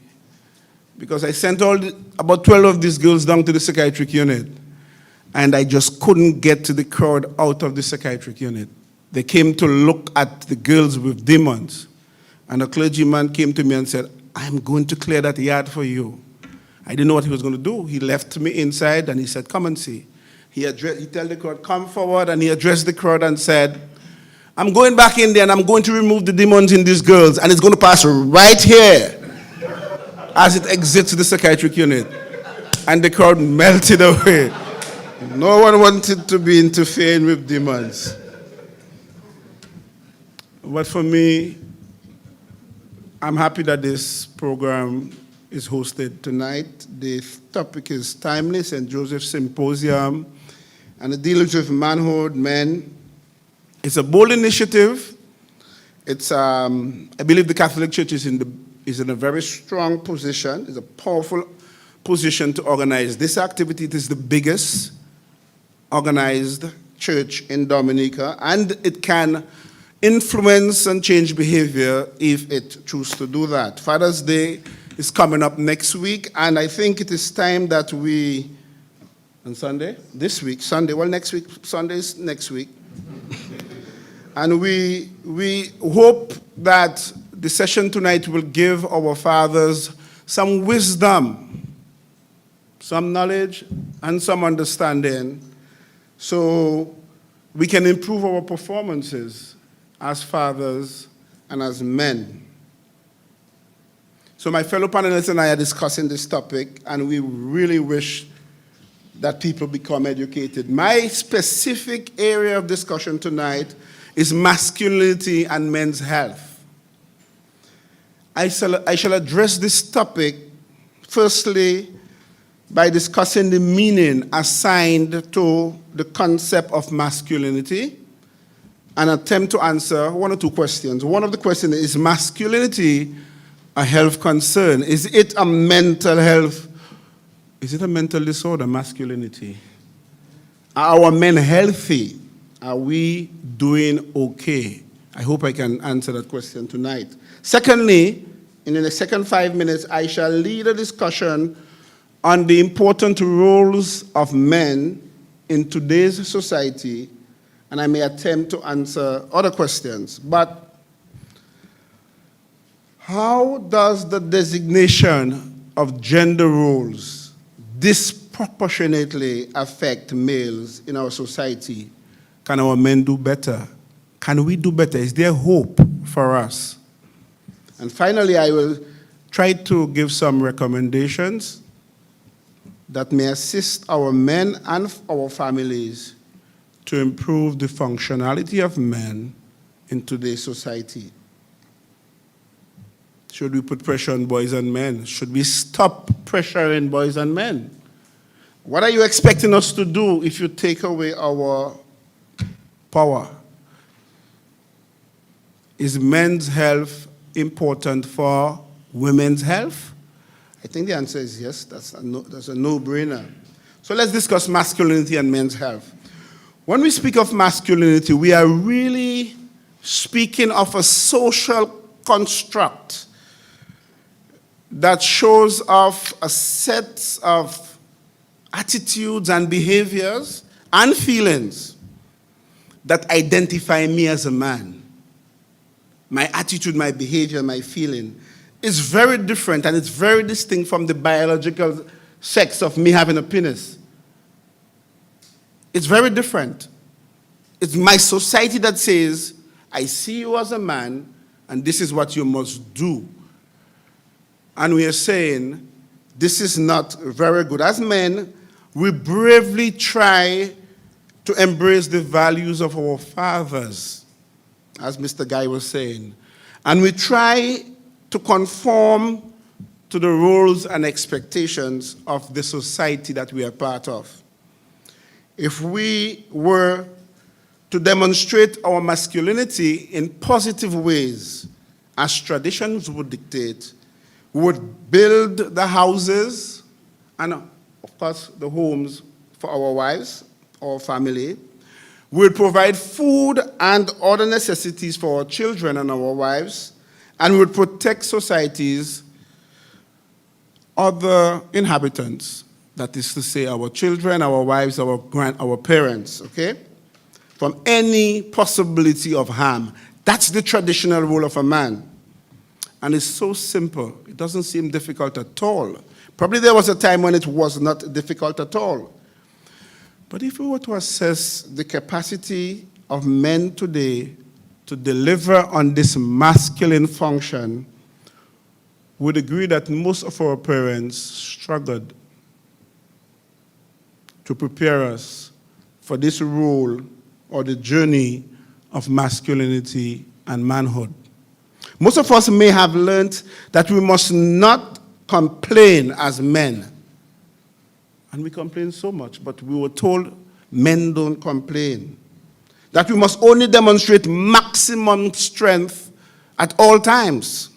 because I sent about 12 of these girls down to the psychiatric unit, and I just couldn't get to the crowd out of the psychiatric unit. They came to look at the girls with demons, and a clergyman came to me and said, I'm going to clear that yard for you. I didn't know what he was going to do. He left me inside, and he said, come and see. He told the crowd, come forward, and he addressed the crowd and said, I'm going back in there, and I'm going to remove the demons in these girls, and it's going to pass right here as it exits the psychiatric unit. And the crowd melted away. No one wanted to be interfering with demons. But for me, I'm happy that this program is hosted tonight. The topic is timely, St. Joseph Symposium, and it deals with manhood, men. It's a bold initiative. It's, I believe the Catholic Church is in a very strong position. It's a powerful position to organize this activity. It is the biggest organized church in Dominica, and it can influence and change behavior if it chooses to do that. Father's Day is coming up next week, and I think it is time that we, on Sunday? This week, Sunday, well, next week, Sunday's next week. And we hope that the session tonight will give our fathers some wisdom, some knowledge, and some understanding, so we can improve our performances as fathers and as men. So my fellow panelists and I are discussing this topic, and we really wish that people become educated. My specific area of discussion tonight is masculinity and men's health. I shall address this topic firstly by discussing the meaning assigned to the concept of masculinity and attempt to answer one or two questions. One of the questions is masculinity a health concern? Is it a mental health? Is it a mental disorder, masculinity? Are our men healthy? Are we doing okay? I hope I can answer that question tonight. Secondly, in the second 5 minutes, I shall lead a discussion on the important roles of men in today's society, and I may attempt to answer other questions. But how does the designation of gender roles disproportionately affect males in our society? Can our men do better? Can we do better? Is there hope for us? And finally, I will try to give some recommendations that may assist our men and our families to improve the functionality of men in today's society. Should we put pressure on boys and men? Should we stop pressuring boys and men? What are you expecting us to do if you take away our power? Is men's health important for women's health? I think the answer is yes. That's a no-brainer. So let's discuss masculinity and men's health. When we speak of masculinity, we are really speaking of a social construct that shows off a set of attitudes and behaviors and feelings that identify me as a man. My attitude, my behavior, my feeling is very different, and it's very distinct from the biological sex of me having a penis. It's very different. It's my society that says, I see you as a man, and this is what you must do. And we are saying, this is not very good. As men, we bravely try to embrace the values of our fathers, as Mr. Guy was saying. And we try to conform to the roles and expectations of the society that we are part of. If we were to demonstrate our masculinity in positive ways, as traditions would dictate. We would build the houses and, of course, the homes for our wives, our family. We would provide food and other necessities for our children and our wives, and we would protect society's other inhabitants. That is to say, our children, our wives, our parents, okay? From any possibility of harm. That's the traditional role of a man. And it's so simple. It doesn't seem difficult at all. Probably there was a time when it was not difficult at all. But if we were to assess the capacity of men today to deliver on this masculine function, we'd agree that most of our parents struggled to prepare us for this role or the journey of masculinity and manhood. Most of us may have learned that we must not complain as men. And we complain so much, but we were told men don't complain. That we must only demonstrate maximum strength at all times.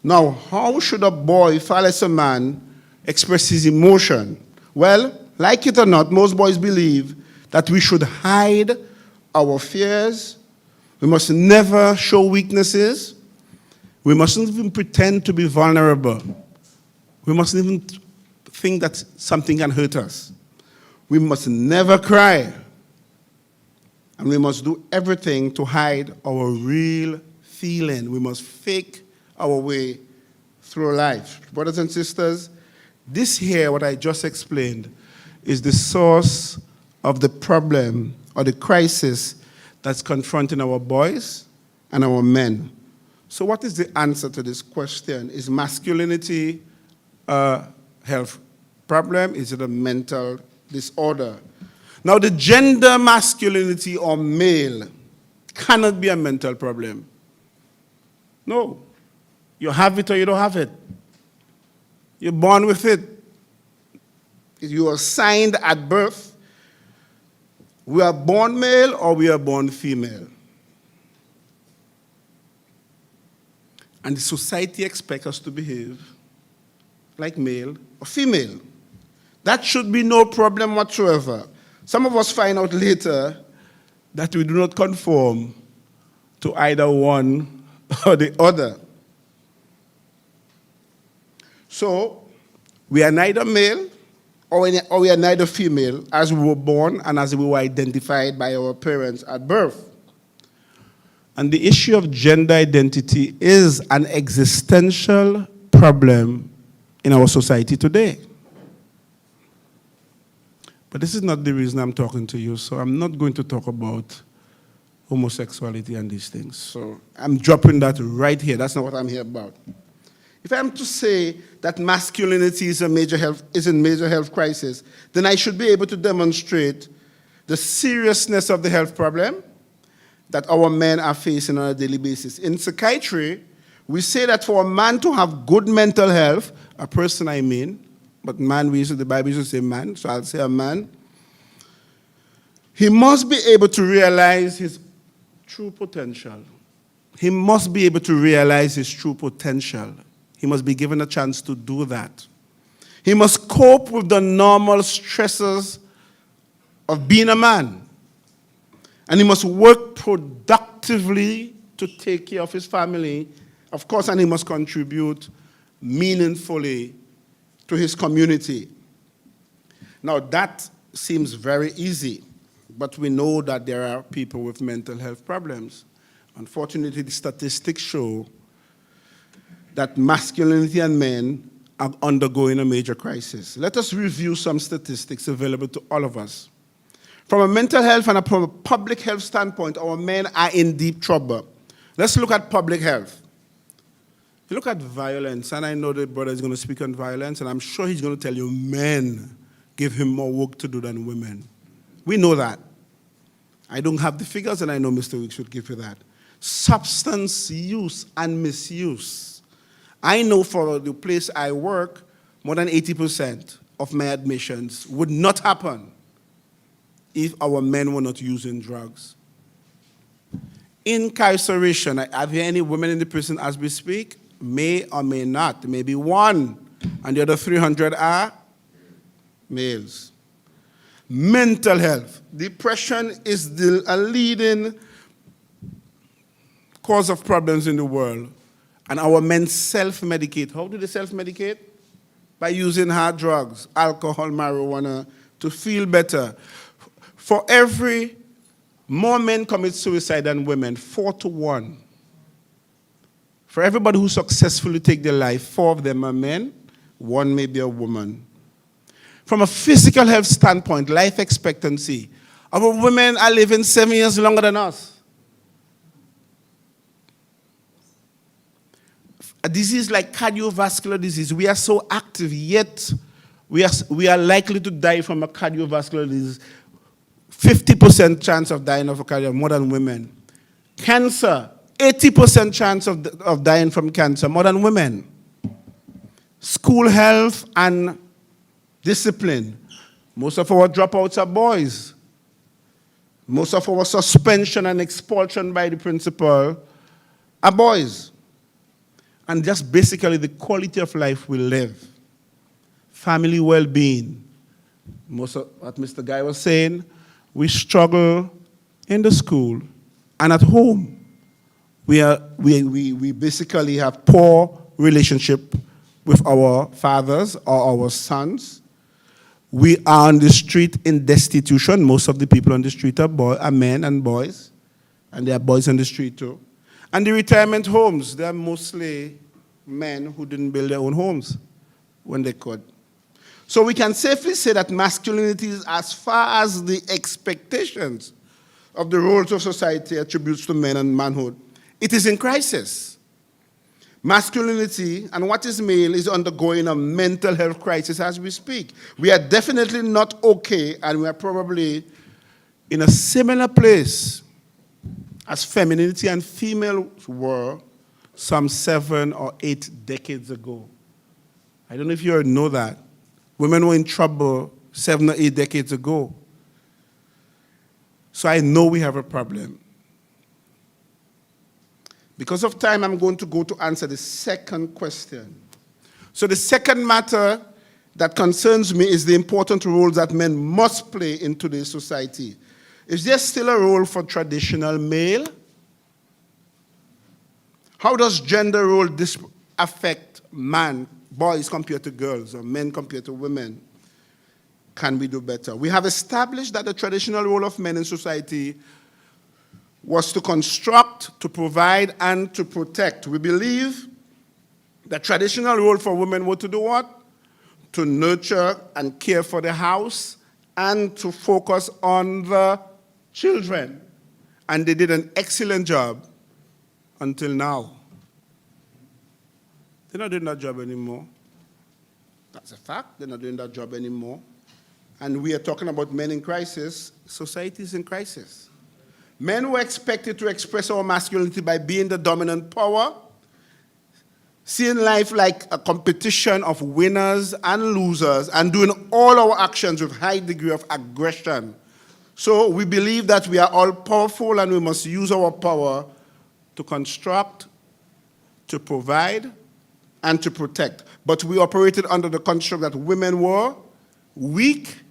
Now, how should a boy, far less a man, express his emotion? Well, like it or not, most boys believe that we should hide our fears. We must never show weaknesses. We mustn't even pretend to be vulnerable. We mustn't even think that something can hurt us. We must never cry. And we must do everything to hide our real feeling. We must fake our way through life. Brothers and sisters, this here, what I just explained, is the source of the problem or the crisis that's confronting our boys and our men. So what is the answer to this question? Is masculinity a health problem? Is it a mental disorder? Now, the gender masculinity or male cannot be a mental problem. No. You have it or you don't have it. You're born with it. You are assigned at birth. We are born male or we are born female. And the society expects us to behave like male or female. That should be no problem whatsoever. Some of us find out later that we do not conform to either one or the other. So, we are neither male or we are neither female as we were born and as we were identified by our parents at birth. And the issue of gender identity is an existential problem in our society today. But this is not the reason I'm talking to you, so I'm not going to talk about homosexuality and these things. So I'm dropping that right here. That's not what I'm here about. If I'm to say that masculinity is a major health crisis, then I should be able to demonstrate the seriousness of the health problem that our men are facing on a daily basis. In psychiatry, we say that for a man to have good mental health, a person I mean, but man, the Bible used to say man, so I'll say a man, he must be able to realize his true potential. He must be able to realize his true potential. He must be given a chance to do that. He must cope with the normal stresses of being a man. And he must work productively to take care of his family, of course, and he must contribute meaningfully to his community. Now, that seems very easy, but we know that there are people with mental health problems. Unfortunately, the statistics show that masculinity and men are undergoing a major crisis. Let us review some statistics available to all of us. From a mental health and from a public health standpoint, our men are in deep trouble. Let's look at public health. You look at violence, and I know the brother is going to speak on violence, and I'm sure he's going to tell you men give him more work to do than women. We know that. I don't have the figures, and I know Mr. Weeks would give you that. Substance use and misuse. I know for the place I work, more than 80% of my admissions would not happen if our men were not using drugs. Incarceration. Have you any women in the prison as we speak? May or may not. Maybe one. And the other 300 are males. Mental health. Depression is a leading cause of problems in the world. And our men self-medicate. How do they self-medicate? By using hard drugs, alcohol, marijuana, to feel better. For every more men commit suicide than women, 4 to 1. For everybody who successfully take their life, 4 of them are men, 1 may be a woman. From a physical health standpoint, life expectancy, our women are living 7 years longer than us. A disease like cardiovascular disease, we are so active, yet we are likely to die from a cardiovascular disease. 50% chance of dying of a cardiovascular, more than women. Cancer, 80% chance of dying from cancer, more than women. School health and discipline. Most of our dropouts are boys. Most of our suspension and expulsion by the principal are boys. And just basically the quality of life we live. Family well-being. Most of what Mr. Guy was saying, we struggle in the school and at home. We basically have poor relationship with our fathers or our sons. We are on the street in destitution. Most of the people on the street are men and boys. And there are boys on the street too. And the retirement homes, they're mostly men who didn't build their own homes when they could. So we can safely say that masculinity is, as far as the expectations of the roles of society attributes to men and manhood, it is in crisis. Masculinity and what is male is undergoing a mental health crisis as we speak. We are definitely not okay, and we are probably in a similar place as femininity and females were some 7 or 8 decades ago. I don't know if you know that. Women were in trouble 7 or 8 decades ago. So I know we have a problem. Because of time, I'm going to go to answer the second question. So the second matter that concerns me is the important role that men must play in today's society. Is there still a role for traditional male? How does gender role affect boys compared to girls, or men compared to women? Can we do better? We have established that the traditional role of men in society was to construct, to provide, and to protect. We believe the traditional role for women was to do what? To nurture and care for the house and to focus on the children. And they did an excellent job until now. They're not doing that job anymore. That's a fact. They're not doing that job anymore. And we are talking about men in crisis. Society is in crisis. Men were expected to express our masculinity by being the dominant power, seeing life like a competition of winners and losers, and doing all our actions with high degree of aggression. So we believe that we are all powerful and we must use our power to construct, to provide, and to protect. But we operated under the construct that women were weak,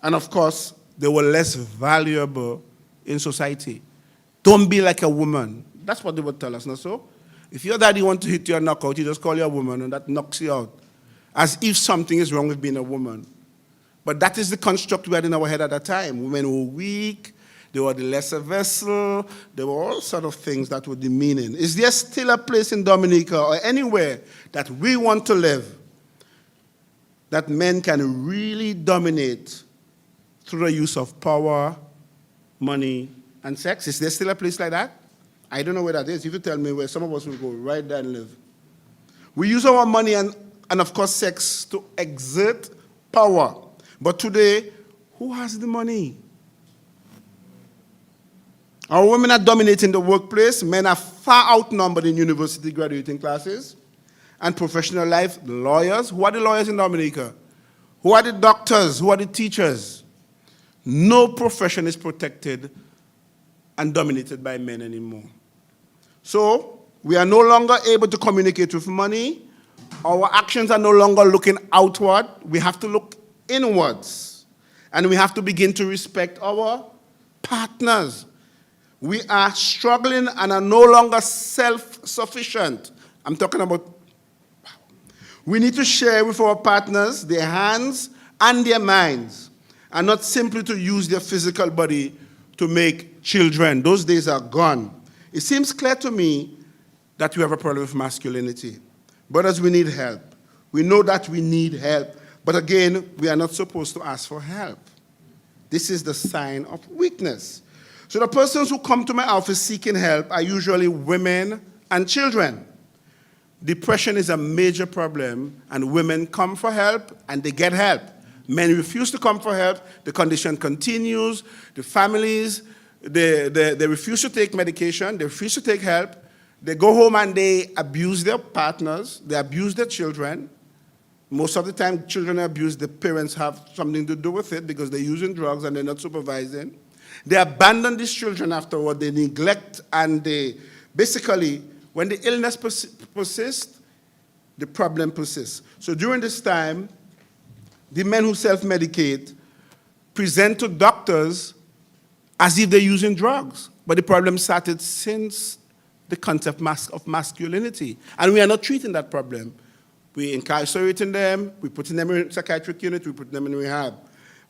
and of course, they were less valuable in society. Don't be like a woman. That's what they would tell us, not so? If your daddy wants to hit you or knock out, you just call you a woman, and that knocks you out. As if something is wrong with being a woman. But that is the construct we had in our head at that time. Women were weak, they were the lesser vessel, there were all sort of things that were demeaning. Is there still a place in Dominica or anywhere that we want to live that men can really dominate through the use of power, money, and sex? Is there still a place like that? I don't know where that is. If you tell me where, some of us will go right there and live. We use our money and of course sex to exert power. But today, who has the money? Our women are dominating the workplace. Men are far outnumbered in university graduating classes. And professional life, the lawyers. Who are the lawyers in Dominica? Who are the doctors? Who are the teachers? No profession is protected and dominated by men anymore. So we are no longer able to communicate with money. Our actions are no longer looking outward. We have to look inwards. And we have to begin to respect our partners. We are struggling and are no longer self-sufficient. I'm talking about, we need to share with our partners their hands and their minds, and not simply to use their physical body to make children. Those days are gone. It seems clear to me that we have a problem with masculinity. Brothers, we need help. We know that we need help. But again, we are not supposed to ask for help. This is the sign of weakness. So the persons who come to my office seeking help are usually women and children. Depression is a major problem, and women come for help and they get help. Men refuse to come for help. The condition continues. The families, they refuse to take medication. They refuse to take help. They go home and they abuse their partners. They abuse their children. Most of the time, children are abused. The parents have something to do with it because they're using drugs and they're not supervising. They abandon these children afterward. They neglect, and they basically, when the illness persists, the problem persists. So during this time, the men who self-medicate present to doctors as if they're using drugs. But the problem started since the concept of masculinity. And we are not treating that problem. We're incarcerating them, we're putting them in psychiatric unit, we're putting them in rehab.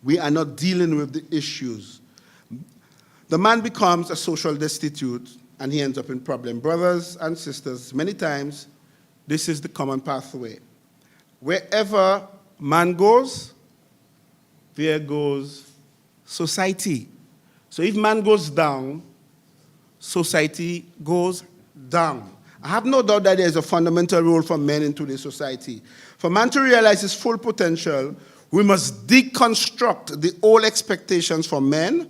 We are not dealing with the issues. The man becomes a social destitute, and he ends up in problem. Brothers and sisters, many times, this is the common pathway. Wherever man goes, there goes society. So if man goes down, society goes down. I have no doubt that there is a fundamental role for men in today's society. For man to realize his full potential, we must deconstruct the old expectations for men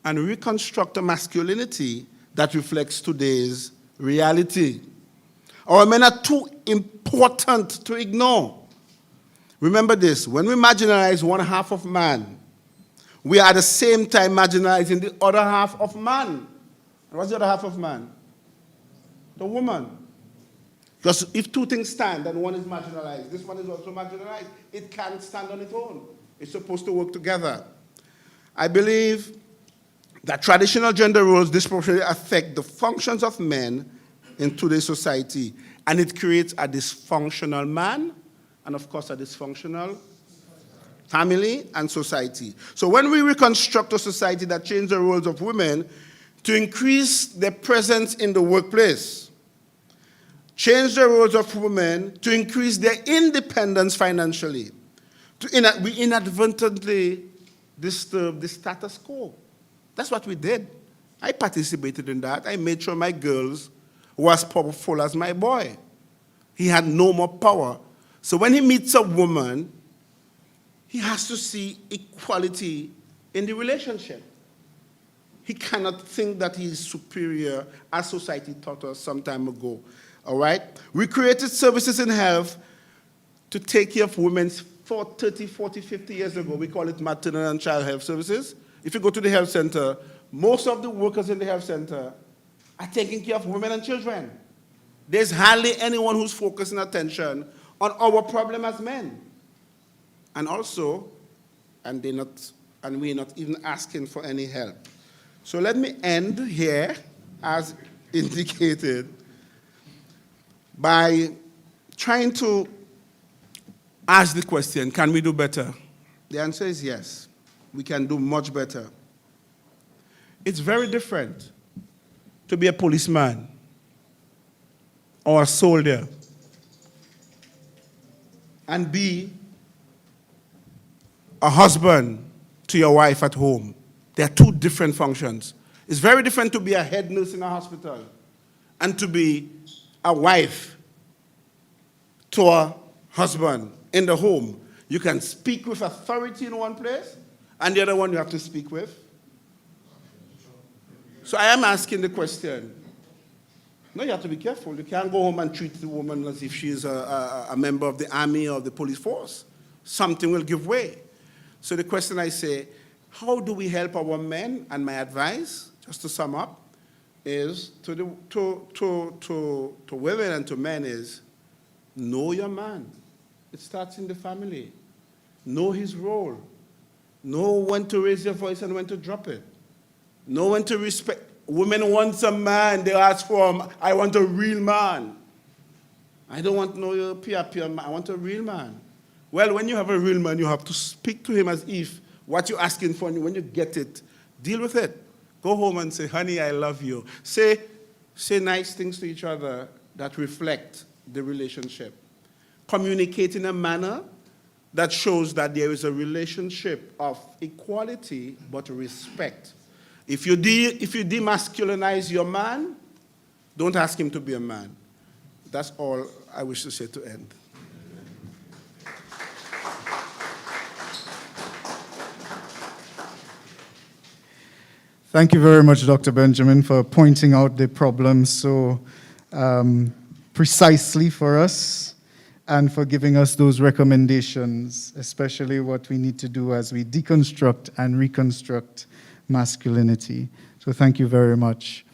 and reconstruct a masculinity that reflects today's reality. Our men are too important to ignore. Remember this, when we marginalize one half of man, we are at the same time marginalizing the other half of man. And what's the other half of man? The woman. Because if two things stand and one is marginalized, this one is also marginalized, it can't stand on its own. It's supposed to work together. I believe that traditional gender roles disproportionately affect the functions of men in today's society, and it creates a dysfunctional man and, of course, a dysfunctional family and society. So when we reconstruct a society that changes the roles of women to increase their presence in the workplace, change the roles of women to increase their independence financially, we inadvertently disturb the status quo. That's what we did. I participated in that. I made sure my girls were as powerful as my boy. He had no more power. So when he meets a woman, he has to see equality in the relationship. He cannot think that he is superior, as society taught us some time ago. All right? We created services in health to take care of women for 30, 40, 50 years ago. We call it maternal and child health services. If you go to the health center, most of the workers in the health center are taking care of women and children. There's hardly anyone who's focusing attention on our problem as men. And also, we're not even asking for any help. So let me end here, as indicated, by trying to ask the question, can we do better? The answer is yes. We can do much better. It's very different to be a policeman or a soldier and be a husband to your wife at home. They are two different functions. It's very different to be a head nurse in a hospital and to be a wife to a husband in the home. You can speak with authority in one place, and the other one you have to speak with. So I am asking the question. No, you have to be careful. You can't go home and treat the woman as if she is a member of the army or the police force. Something will give way. So the question I say, how do we help our men? And my advice, just to sum up, is to women and to men is know your man. It starts in the family. Know his role. Know when to raise your voice and when to drop it. Know when to respect. Women want a man. They ask for him. I want a real man. I don't want no pia man. I want a real man. Well, when you have a real man, you have to speak to him as if what you're asking for, when you get it, deal with it. Go home and say, honey, I love you. Say nice things to each other that reflect the relationship. Communicate in a manner that shows that there is a relationship of equality but respect. If you demasculinize your man, don't ask him to be a man. That's all I wish to say to end. Thank you very much, Dr. Benjamin, for pointing out the problems so precisely for us and for giving us those recommendations, especially what we need to do as we deconstruct and reconstruct masculinity. So thank you very much.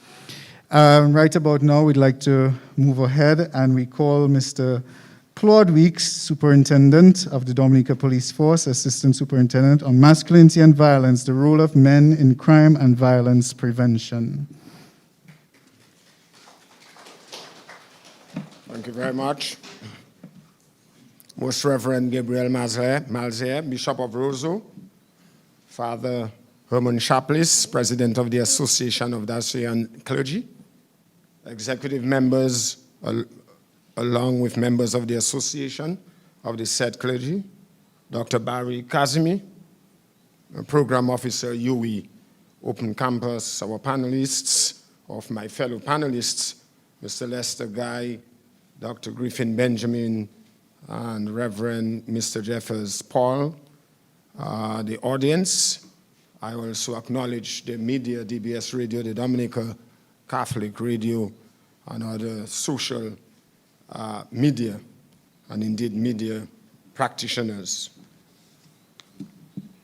Right about now, we'd like to move ahead and we call Mr. Claude Weeks, Superintendent of the Dominica Police Force, Assistant Superintendent on Masculinity and Violence, the role of men in crime and violence prevention. Thank you very much. Most Reverend Gabriel Malzier, Bishop of Roseau, Father Herman Chaplis, President of the Association of Diocesan Clergy, executive members, along with members of the Association of the said clergy, Dr. Barry Kazimi, Program Officer, UE, Open Campus, our panelists, of my fellow panelists, Mr. Lester Guy, Dr. Griffin Benjamin, and Reverend Mr. Jeffers Paul, the audience. I also acknowledge the media, DBS Radio, the Dominica Catholic Radio, and other social media, and indeed media practitioners.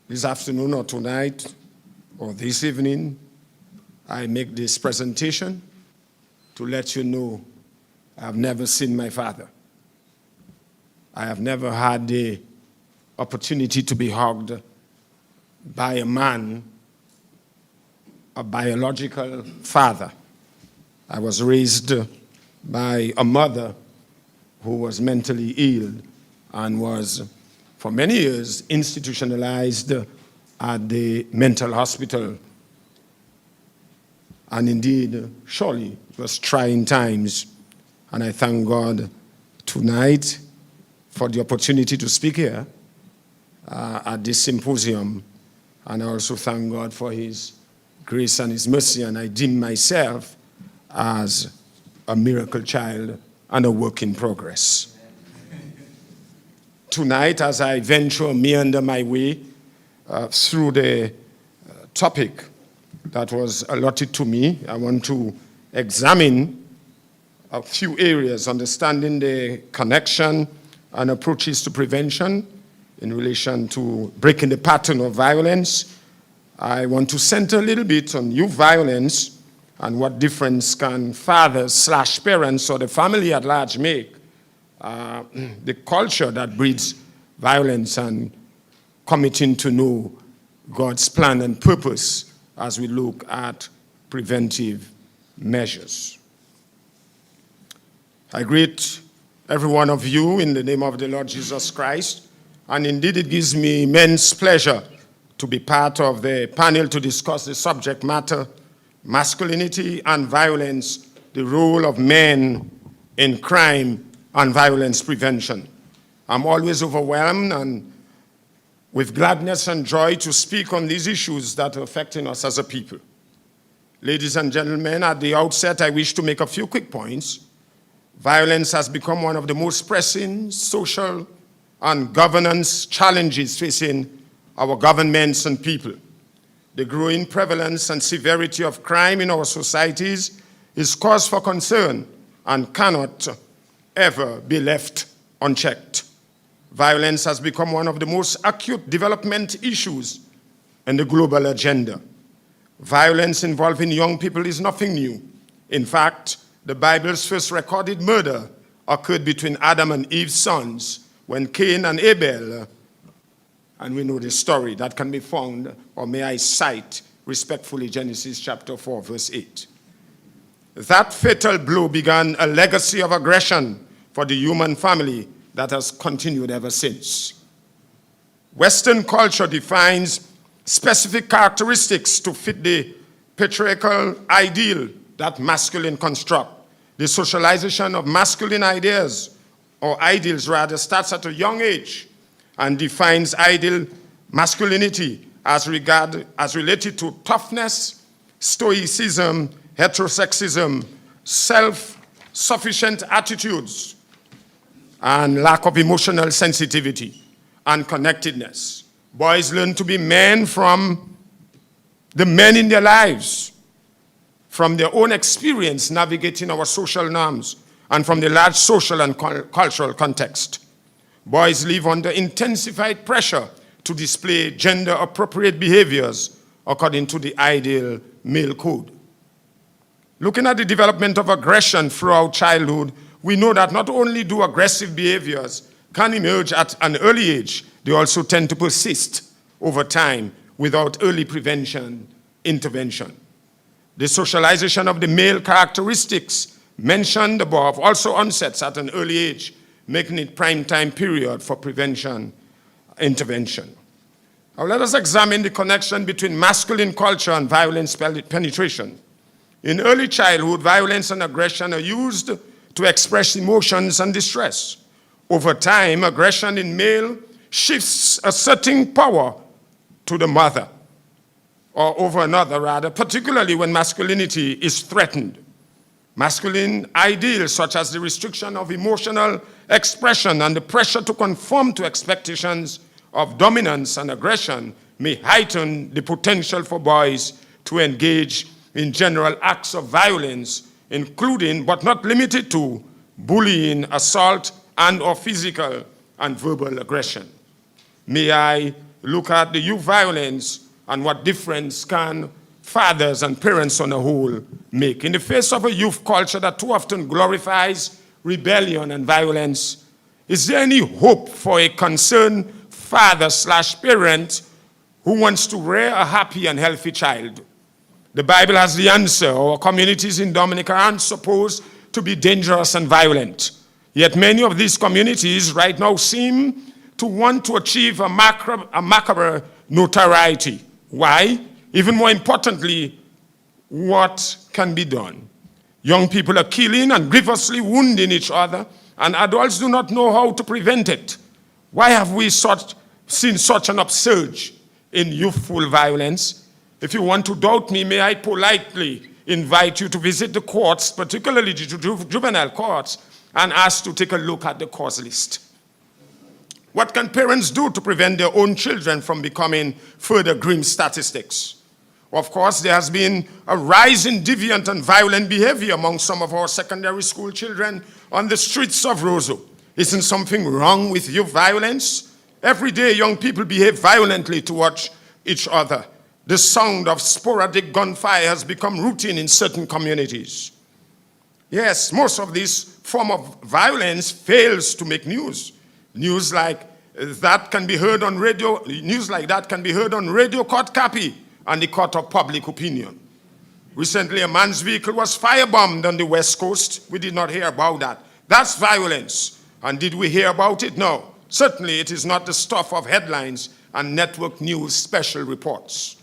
This afternoon or tonight or this evening, I make this presentation to let you know I have never seen my father. I have never had the opportunity to be hugged by a man, a biological father. I was raised by a mother who was mentally ill and was, for many years, institutionalized at the mental hospital. And indeed, surely, it was trying times. And I thank God tonight for the opportunity to speak here at this symposium. And I also thank God for his grace and his mercy. And I deem myself as a miracle child and a work in progress. Tonight, as I meander my way through the topic that was allotted to me, I want to examine a few areas, understanding the connection and approaches to prevention in relation to breaking the pattern of violence. I want to center a little bit on youth violence and what difference can fathers/parents or the family at large make, the culture that breeds violence, and committing to know God's plan and purpose as we look at preventive measures. I greet every one of you in the name of the Lord Jesus Christ, and indeed it gives me immense pleasure to be part of the panel to discuss the subject matter, masculinity and violence, the role of men in crime and violence prevention. I'm always overwhelmed and with gladness and joy to speak on these issues that are affecting us as a people. Ladies and gentlemen, at the outset, I wish to make a few quick points. Violence has become one of the most pressing social and governance challenges facing our governments and people. The growing prevalence and severity of crime in our societies is cause for concern and cannot ever be left unchecked. Violence has become one of the most acute development issues in the global agenda. Violence involving young people is nothing new. In fact, the Bible's first recorded murder occurred between Adam and Eve's sons when Cain and Abel, and we know the story that can be found, or may I cite respectfully Genesis chapter 4, verse 8. That fatal blow began a legacy of aggression for the human family that has continued ever since. Western culture defines specific characteristics to fit the patriarchal ideal that masculine construct. The socialization of masculine ideas, or ideals rather, starts at a young age and defines ideal masculinity as related to toughness, stoicism, heterosexism, self-sufficient attitudes, and lack of emotional sensitivity and connectedness. Boys learn to be men from the men in their lives, from their own experience navigating our social norms, and from the large social and cultural context. Boys live under intensified pressure to display gender-appropriate behaviors according to the ideal male code. Looking at the development of aggression throughout childhood, we know that not only do aggressive behaviors can emerge at an early age, they also tend to persist over time without early intervention. The socialization of the male characteristics mentioned above also onsets at an early age, making it prime time period for intervention. Now let us examine the connection between masculine culture and violence penetration. In early childhood, violence and aggression are used to express emotions and distress. Over time, aggression in male shifts asserting power to the mother, or over another rather, particularly when masculinity is threatened. Masculine ideals such as the restriction of emotional expression and the pressure to conform to expectations of dominance and aggression may heighten the potential for boys to engage in general acts of violence, including but not limited to bullying, assault, and/or physical and verbal aggression. May I look at the youth violence and what difference can fathers and parents on a whole make? In the face of a youth culture that too often glorifies rebellion and violence, is there any hope for a concerned father/parent who wants to rear a happy and healthy child? The Bible has the answer. Our communities in Dominica aren't supposed to be dangerous and violent. Yet many of these communities right now seem to want to achieve a macabre notoriety. Why? Even more importantly, what can be done? Young people are killing and grievously wounding each other, and adults do not know how to prevent it. Why have we seen such an upsurge in youthful violence? If you want to doubt me, may I politely invite you to visit the courts, particularly the juvenile courts, and ask to take a look at the cause list. What can parents do to prevent their own children from becoming further grim statistics? Of course, there has been a rise in deviant and violent behavior among some of our secondary school children on the streets of Roseau. Isn't something wrong with youth violence? Every day, young people behave violently towards each other. The sound of sporadic gunfire has become routine in certain communities. Yes, most of this form of violence fails to make news. News like that can be heard on radio court copy and the court of public opinion. Recently, a man's vehicle was firebombed on the West Coast. We did not hear about that. That's violence. And did we hear about it? No. Certainly, it is not the stuff of headlines and network news special reports.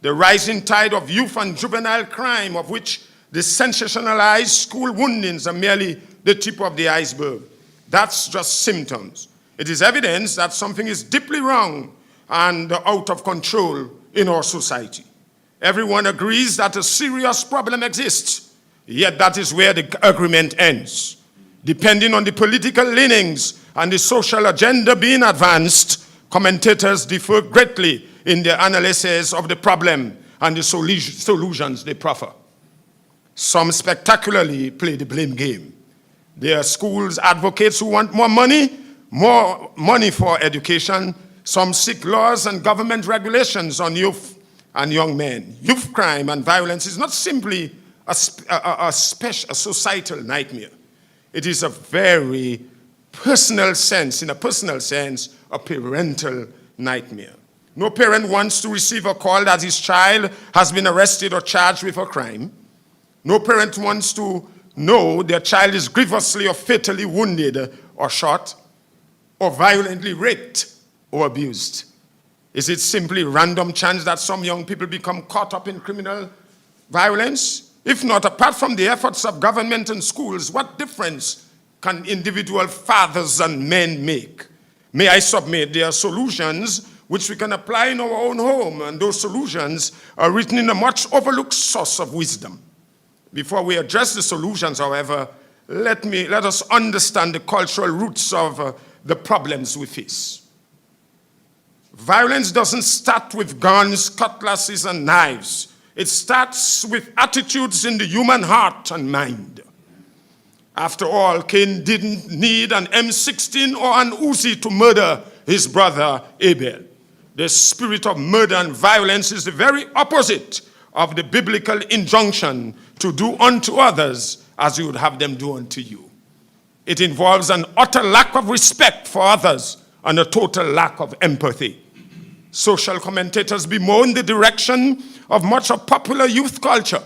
The rising tide of youth and juvenile crime, of which the sensationalized school woundings are merely the tip of the iceberg. That's just symptoms. It is evidence that something is deeply wrong and out of control in our society. Everyone agrees that a serious problem exists, yet that is where the agreement ends. Depending on the political leanings and the social agenda being advanced, commentators differ greatly in their analysis of the problem and the solutions they proffer. Some spectacularly play the blame game. There are schools advocates who want more money for education. Some seek laws and government regulations on youth and young men. Youth crime and violence is not simply a societal nightmare. It is a very personal sense, in a personal sense, a parental nightmare. No parent wants to receive a call that his child has been arrested or charged with a crime. No parent wants to know their child is grievously or fatally wounded or shot or violently raped or abused. Is it simply random chance that some young people become caught up in criminal violence? If not, apart from the efforts of government and schools, what difference can individual fathers and men make? May I submit there are solutions which we can apply in our own home, and those solutions are written in a much overlooked source of wisdom. Before we address the solutions, however, let us understand the cultural roots of the problems we face. Violence doesn't start with guns, cutlasses, and knives. It starts with attitudes in the human heart and mind. After all, Cain didn't need an M16 or an Uzi to murder his brother Abel. The spirit of murder and violence is the very opposite of the biblical injunction to do unto others as you would have them do unto you. It involves an utter lack of respect for others and a total lack of empathy. Social commentators bemoan the direction of much of popular youth culture.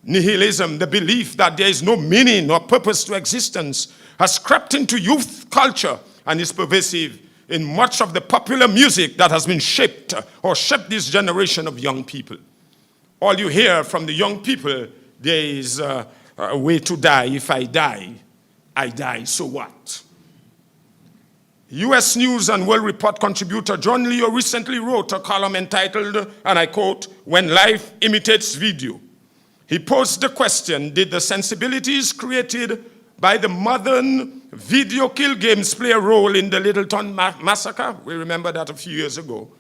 Nihilism, the belief that there is no meaning or purpose to existence, has crept into youth culture and is pervasive in much of the popular music that has been shaped this generation of young people. All you hear from the young people, there is a way to die. If I die, so what? U.S. News and World Report contributor John Leo recently wrote a column entitled, and I quote, "When Life Imitates Video." He posed the question, did the sensibilities created by the modern video kill games play a role in the Littleton massacre? We remember that a few years ago.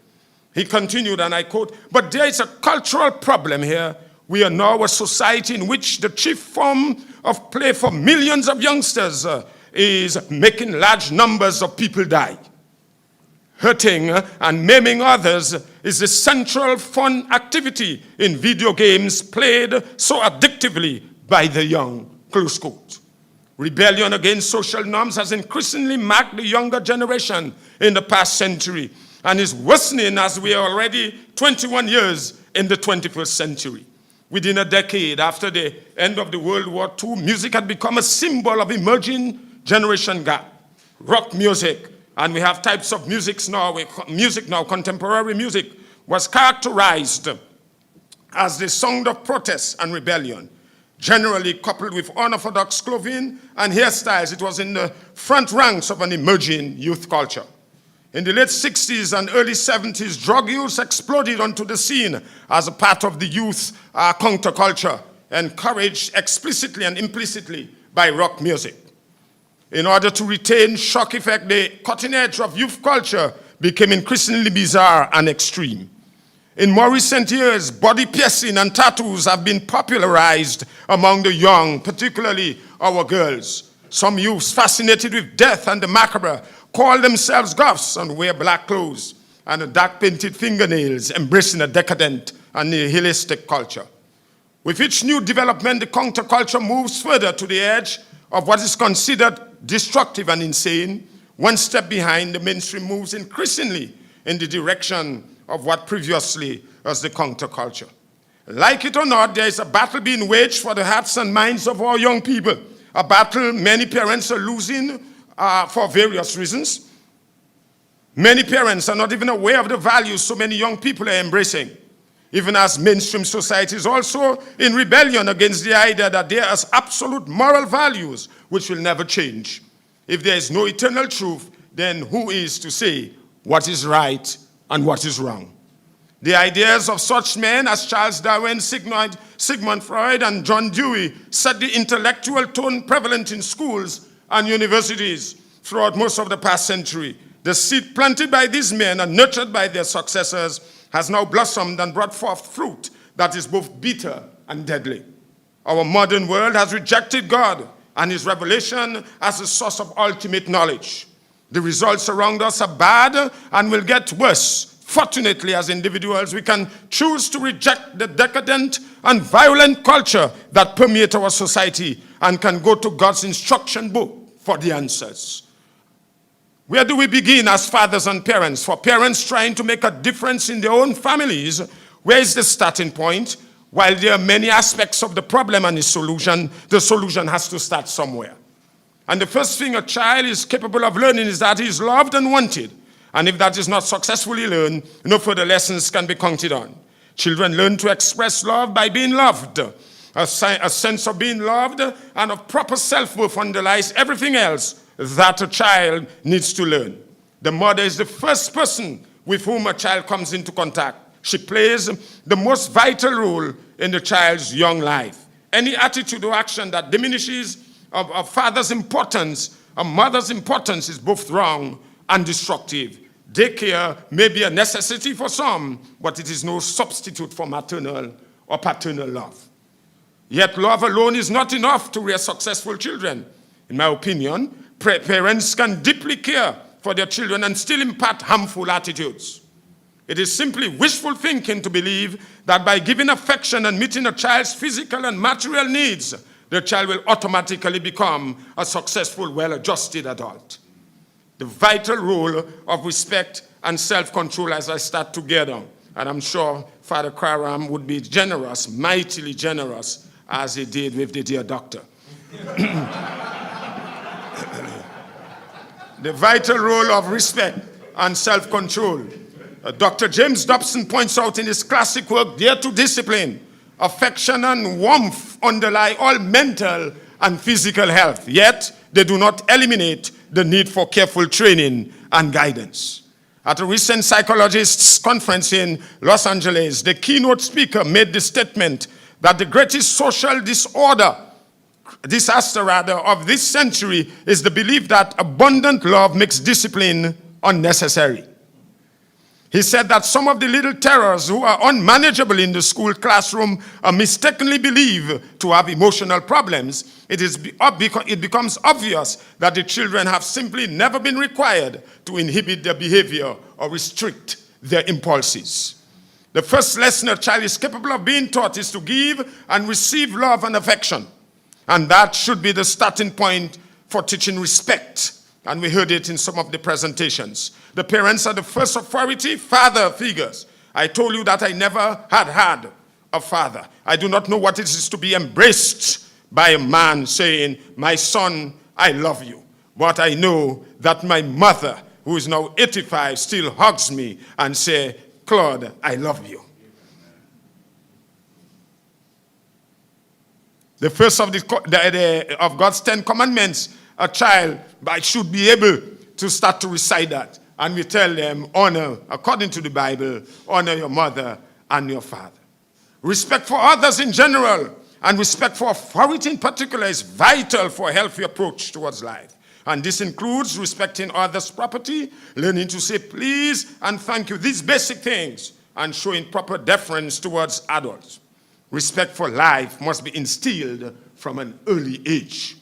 He continued, and I quote, "But there is a cultural problem here. We are now a society in which the chief form of play for millions of youngsters is making large numbers of people die. Hurting and maiming others is the central fun activity in video games played so addictively by the young," close quote. Rebellion against social norms has increasingly marked the younger generation in the past century and is worsening as we are already 21 years in the 21st century. Within a decade after the end of the World War II, music had become a symbol of emerging generation gap. Rock music, and we have types of music now, contemporary music, was characterized as the sound of protest and rebellion. Generally coupled with unorthodox clothing and hairstyles, it was in the front ranks of an emerging youth culture. In the late 60s and early 70s, drug use exploded onto the scene as a part of the youth counterculture, encouraged explicitly and implicitly by rock music. In order to retain shock effect, the cutting edge of youth culture became increasingly bizarre and extreme. In more recent years, body piercing and tattoos have been popularized among the young, particularly our girls. Some youths fascinated with death and the macabre call themselves goths and wear black clothes and dark painted fingernails, embracing a decadent and nihilistic culture. With each new development, the counterculture moves further to the edge of what is considered destructive and insane. One step behind, the mainstream moves increasingly in the direction of what previously was the counterculture. Like it or not, there is a battle being waged for the hearts and minds of our young people, a battle many parents are losing for various reasons. Many parents are not even aware of the values so many young people are embracing, even as mainstream society is also in rebellion against the idea that there are absolute moral values which will never change. If there is no eternal truth, then who is to say what is right and what is wrong? The ideas of such men as Charles Darwin, Sigmund Freud, and John Dewey set the intellectual tone prevalent in schools and universities throughout most of the past century. The seed planted by these men and nurtured by their successors has now blossomed and brought forth fruit that is both bitter and deadly. Our modern world has rejected God and his revelation as a source of ultimate knowledge. The results around us are bad and will get worse Fortunately, as individuals, we can choose to reject the decadent and violent culture that permeates our society and can go to God's instruction book for the answers. Where do we begin as fathers and parents? For parents trying to make a difference in their own families, where is the starting point? While there are many aspects of the problem and the solution has to start somewhere. And the first thing a child is capable of learning is that he is loved and wanted. And if that is not successfully learned, no further lessons can be counted on. Children learn to express love by being loved. A sense of being loved and of proper self-worth underlies everything else that a child needs to learn. The mother is the first person with whom a child comes into contact. She plays the most vital role in the child's young life. Any attitude or action that diminishes a father's importance, a mother's importance, is both wrong and destructive. Daycare may be a necessity for some, but it is no substitute for maternal or paternal love. Yet love alone is not enough to rear successful children. In my opinion, parents can deeply care for their children and still impart harmful attitudes. It is simply wishful thinking to believe that by giving affection and meeting a child's physical and material needs, the child will automatically become a successful, well-adjusted adult. The vital role of respect and self-control as I start together, and I'm sure Father Karam would be generous, mightily generous, as he did with the dear doctor. The vital role of respect and self-control. Dr. James Dobson points out in his classic work, Dare to Discipline, affection and warmth underlie all mental and physical health, yet they do not eliminate the need for careful training and guidance. At a recent psychologists' conference in Los Angeles, the keynote speaker made the statement that the greatest social disaster of this century is the belief that abundant love makes discipline unnecessary. He said that some of the little terrors who are unmanageable in the school classroom are mistakenly believed to have emotional problems. It becomes obvious that the children have simply never been required to inhibit their behavior or restrict their impulses. The first lesson a child is capable of being taught is to give and receive love and affection. And that should be the starting point for teaching respect. And we heard it in some of the presentations. The parents are the first authority father figures. I told you that I never had a father. I do not know what it is to be embraced by a man saying, my son, I love you. But I know that my mother, who is now 85, still hugs me and says, Claude, I love you. The first of God's 10 commandments, a child should be able to start to recite that. And we tell them, honor, according to the Bible, honor your mother and your father. Respect for others in general and respect for authority in particular is vital for a healthy approach towards life. And this includes respecting others' property, learning to say please and thank you, these basic things, and showing proper deference towards adults. Respect for life must be instilled from an early age.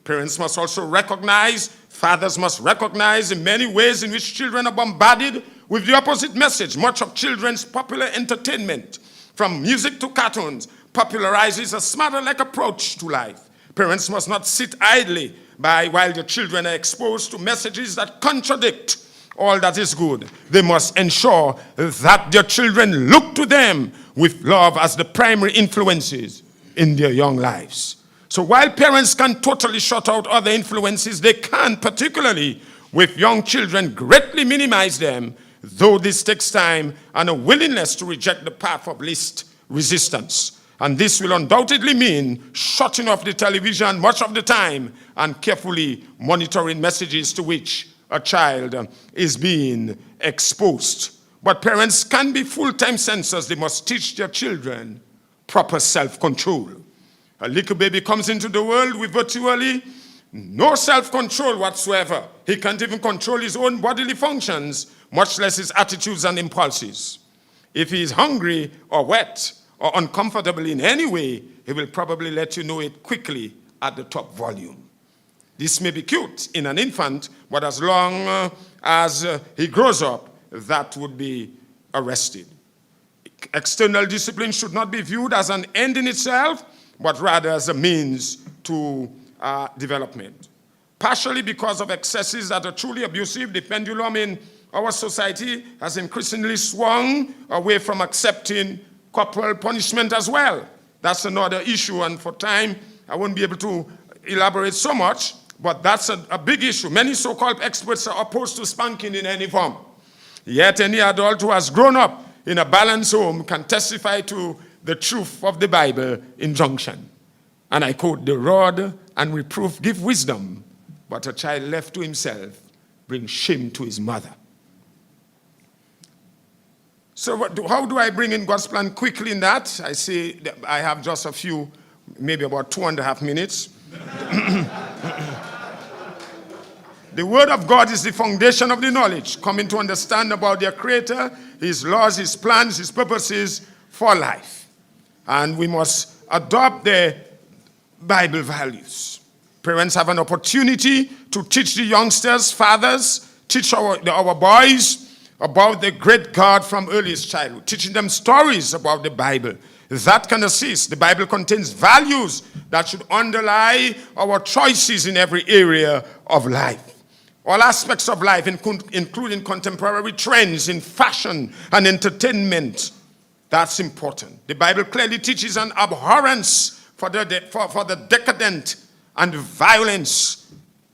Parents must also recognize, fathers must recognize the many ways in which children are bombarded with the opposite message. Much of children's popular entertainment, from music to cartoons, popularizes a smarter-like approach to life. Parents must not sit idly by while their children are exposed to messages that contradict all that is good. They must ensure that their children look to them with love as the primary influences in their young lives. So while parents can totally shut out other influences, they can, particularly with young children, greatly minimize them, though this takes time and a willingness to reject the path of least resistance. And this will undoubtedly mean shutting off the television much of the time and carefully monitoring messages to which a child is being exposed. But parents can be full-time censors. They must teach their children proper self-control. A little baby comes into the world with virtually no self-control whatsoever. He can't even control his own bodily functions, much less his attitudes and impulses. If he is hungry or wet or uncomfortable in any way, he will probably let you know it quickly at the top volume. This may be cute in an infant, but as long as he grows up, that would be arrested. External discipline should not be viewed as an end in itself, but rather as a means to development. Partially because of excesses that are truly abusive, the pendulum in our society has increasingly swung away from accepting corporal punishment as well. That's another issue, and for time, I won't be able to elaborate so much, but that's a big issue. Many so-called experts are opposed to spanking in any form. Yet any adult who has grown up in a balanced home can testify to the truth of the Bible injunction. And I quote, "The rod and reproof give wisdom, but a child left to himself brings shame to his mother." So how do I bring in God's plan quickly in that? I say that I have just a few, maybe about 2.5 minutes. The Word of God is the foundation of the knowledge, coming to understand about their Creator, His laws, His plans, His purposes for life. And we must adopt the Bible values. Parents have an opportunity to teach the youngsters, fathers, teach our boys about the great God from earliest childhood, teaching them stories about the Bible. That can assist. The Bible contains values that should underlie our choices in every area of life. All aspects of life, including contemporary trends in fashion and entertainment. That's important. The Bible clearly teaches an abhorrence for the decadent and violence,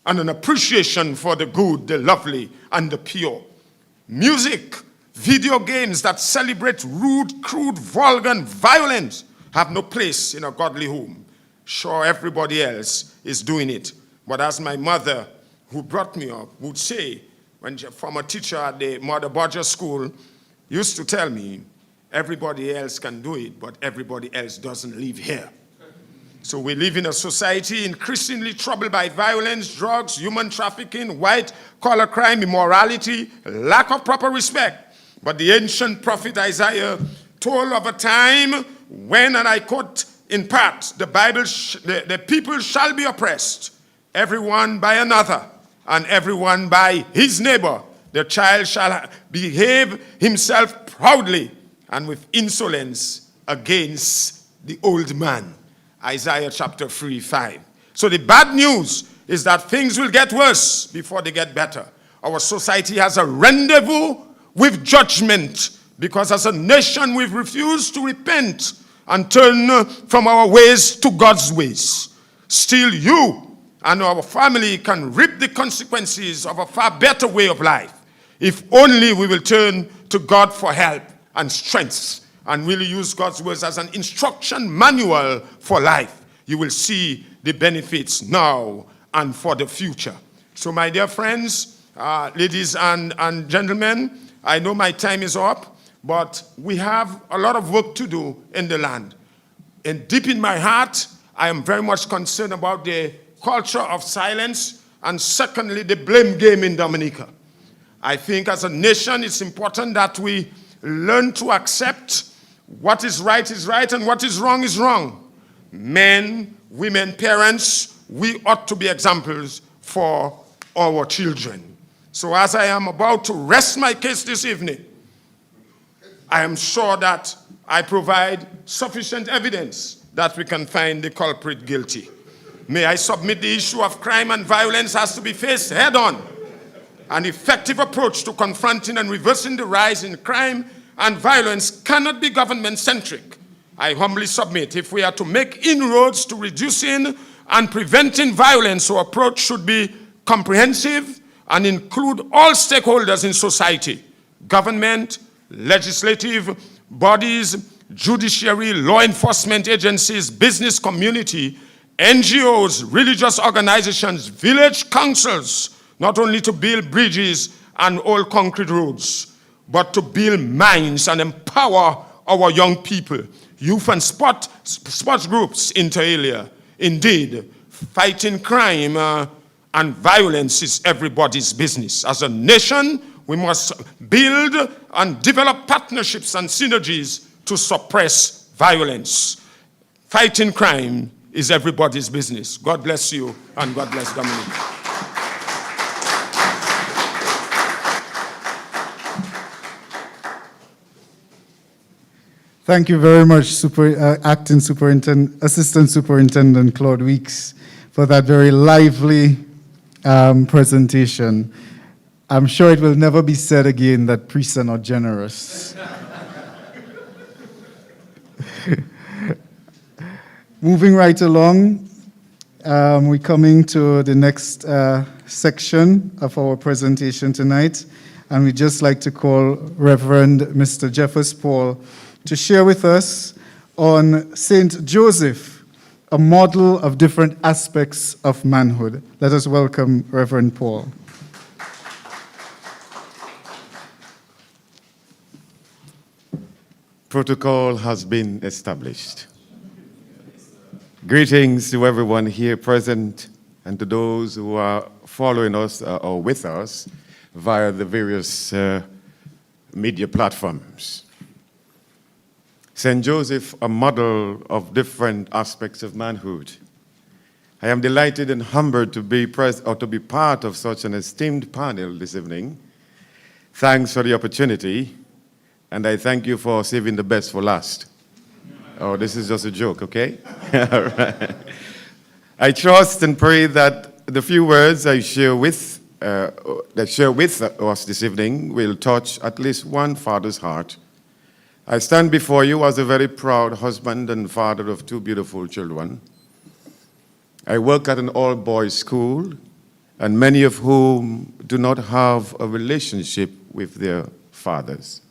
and an appreciation for the good, the lovely, and the pure. Music, video games that celebrate rude, crude, vulgar, and violence have no place in a godly home. Sure, everybody else is doing it. But as my mother, who brought me up, would say, when she, former teacher at the Mother Bodger School, used to tell me, everybody else can do it, but everybody else doesn't live here. So we live in a society increasingly troubled by violence, drugs, human trafficking, white-collar crime, immorality, lack of proper respect. But the ancient prophet Isaiah told of a time when, and I quote in part, the people shall be oppressed, everyone by another, and everyone by his neighbor. The child shall behave himself proudly and with insolence against the old man. Isaiah chapter 3:5. So the bad news is that things will get worse before they get better. Our society has a rendezvous with judgment because as a nation we've refused to repent and turn from our ways to God's ways. Still, you and our family can reap the consequences of a far better way of life if only we will turn to God for help and strength and really use God's words as an instruction manual for life. You will see the benefits now and for the future. So my dear friends, ladies and gentlemen, I know my time is up, but we have a lot of work to do in the land. And deep in my heart, I am very much concerned about the culture of silence, and secondly, the blame game in Dominica. I think as a nation, it's important that we learn to accept what is right and what is wrong. Men, women, parents, we ought to be examples for our children. So as I am about to rest my case this evening, I am sure that I provide sufficient evidence that we can find the culprit guilty. May I submit the issue of crime and violence has to be faced head on. An effective approach to confronting and reversing the rise in crime and violence cannot be government-centric. I humbly submit, if we are to make inroads to reducing and preventing violence, our approach should be comprehensive and include all stakeholders in society: government, legislative bodies, judiciary, law enforcement agencies, business community, NGOs, religious organizations, village councils, not only to build bridges and old concrete roads, but to build minds and empower our young people, youth and sports groups inter alia. Indeed, fighting crime and violence is everybody's business. As a nation, we must build and develop partnerships and synergies to suppress violence. Fighting crime is everybody's business. God bless you, and God bless Dominica. Thank you very much, Assistant Superintendent Claude Weeks, for that very lively presentation. I'm sure it will never be said again that priests are not generous. Moving right along, we're coming to the next section of our presentation tonight, and we'd just like to call Reverend Mr. Jeffers Paul to share with us on Saint Joseph, a model of different aspects of manhood. Let us welcome Reverend Paul. Protocol has been established. Greetings to everyone here present and to those who are following us or with us via the various media platforms. St. Joseph, a model of different aspects of manhood. I am delighted and humbled to be to be part of such an esteemed panel this evening. Thanks for the opportunity, and I thank you for saving the best for last. Oh, this is just a joke, okay? All right. I trust and pray that the few words I share with us this evening will touch at least one father's heart. I stand before you as a very proud husband and father of two beautiful children. I work at an all-boys school, and many of whom do not have a relationship with their fathers.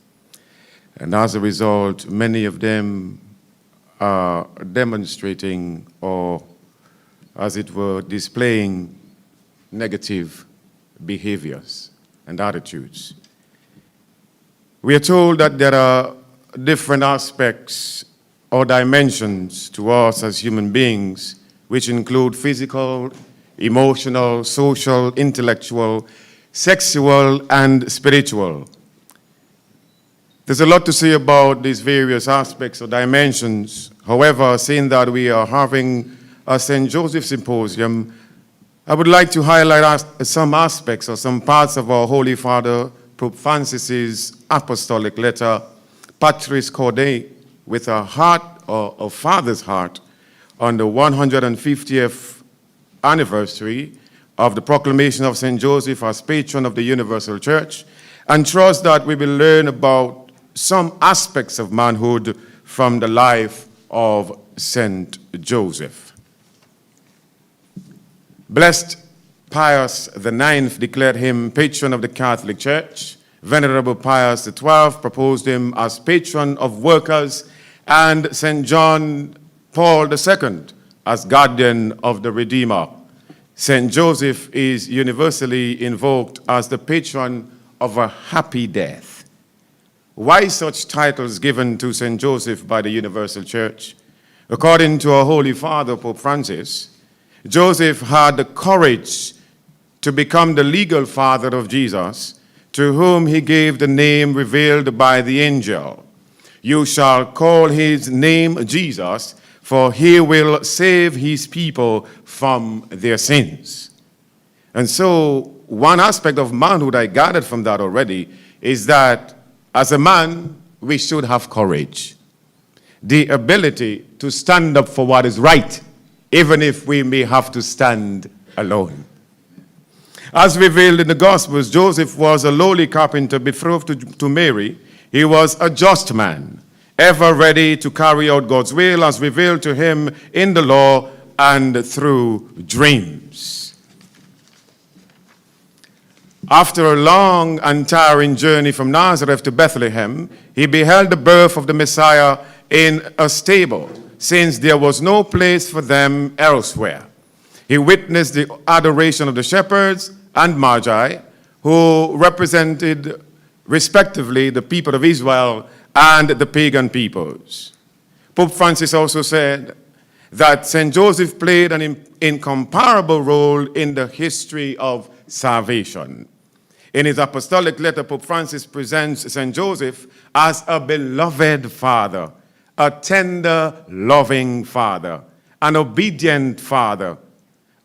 And as a result, many of them are demonstrating or, as it were, displaying negative behaviors and attitudes. We are told that there are different aspects or dimensions to us as human beings, which include physical, emotional, social, intellectual, sexual, and spiritual. There's a lot to say about these various aspects or dimensions. However, seeing that we are having a St. Joseph Symposium, I would like to highlight some aspects or some parts of our Holy Father, Pope Francis's apostolic letter, Patris Corde, with a heart or a father's heart on the 150th anniversary of the proclamation of St. Joseph as patron of the Universal Church, and trust that we will learn about some aspects of manhood from the life of St. Joseph. Blessed Pius IX declared him patron of the Catholic Church. Venerable Pius XII proposed him as patron of workers, and St. John Paul II as guardian of the Redeemer. St. Joseph is universally invoked as the patron of a happy death. Why such titles given to St. Joseph by the Universal Church? According to our Holy Father, Pope Francis, Joseph had the courage to become the legal father of Jesus, to whom he gave the name revealed by the angel. You shall call his name Jesus, for he will save his people from their sins. And so, one aspect of manhood I gathered from that already is that as a man, we should have courage. The ability to stand up for what is right, even if we may have to stand alone. As revealed in the Gospels, Joseph was a lowly carpenter betrothed to Mary. He was a just man, ever ready to carry out God's will as revealed to him in the law and through dreams. After a long and tiring journey from Nazareth to Bethlehem, he beheld the birth of the Messiah in a stable, since there was no place for them elsewhere. He witnessed the adoration of the shepherds and Magi, who represented respectively the people of Israel and the pagan peoples. Pope Francis also said that St. Joseph played an incomparable role in the history of salvation. In his apostolic letter, Pope Francis presents St. Joseph as a beloved father, a tender, loving father, an obedient father,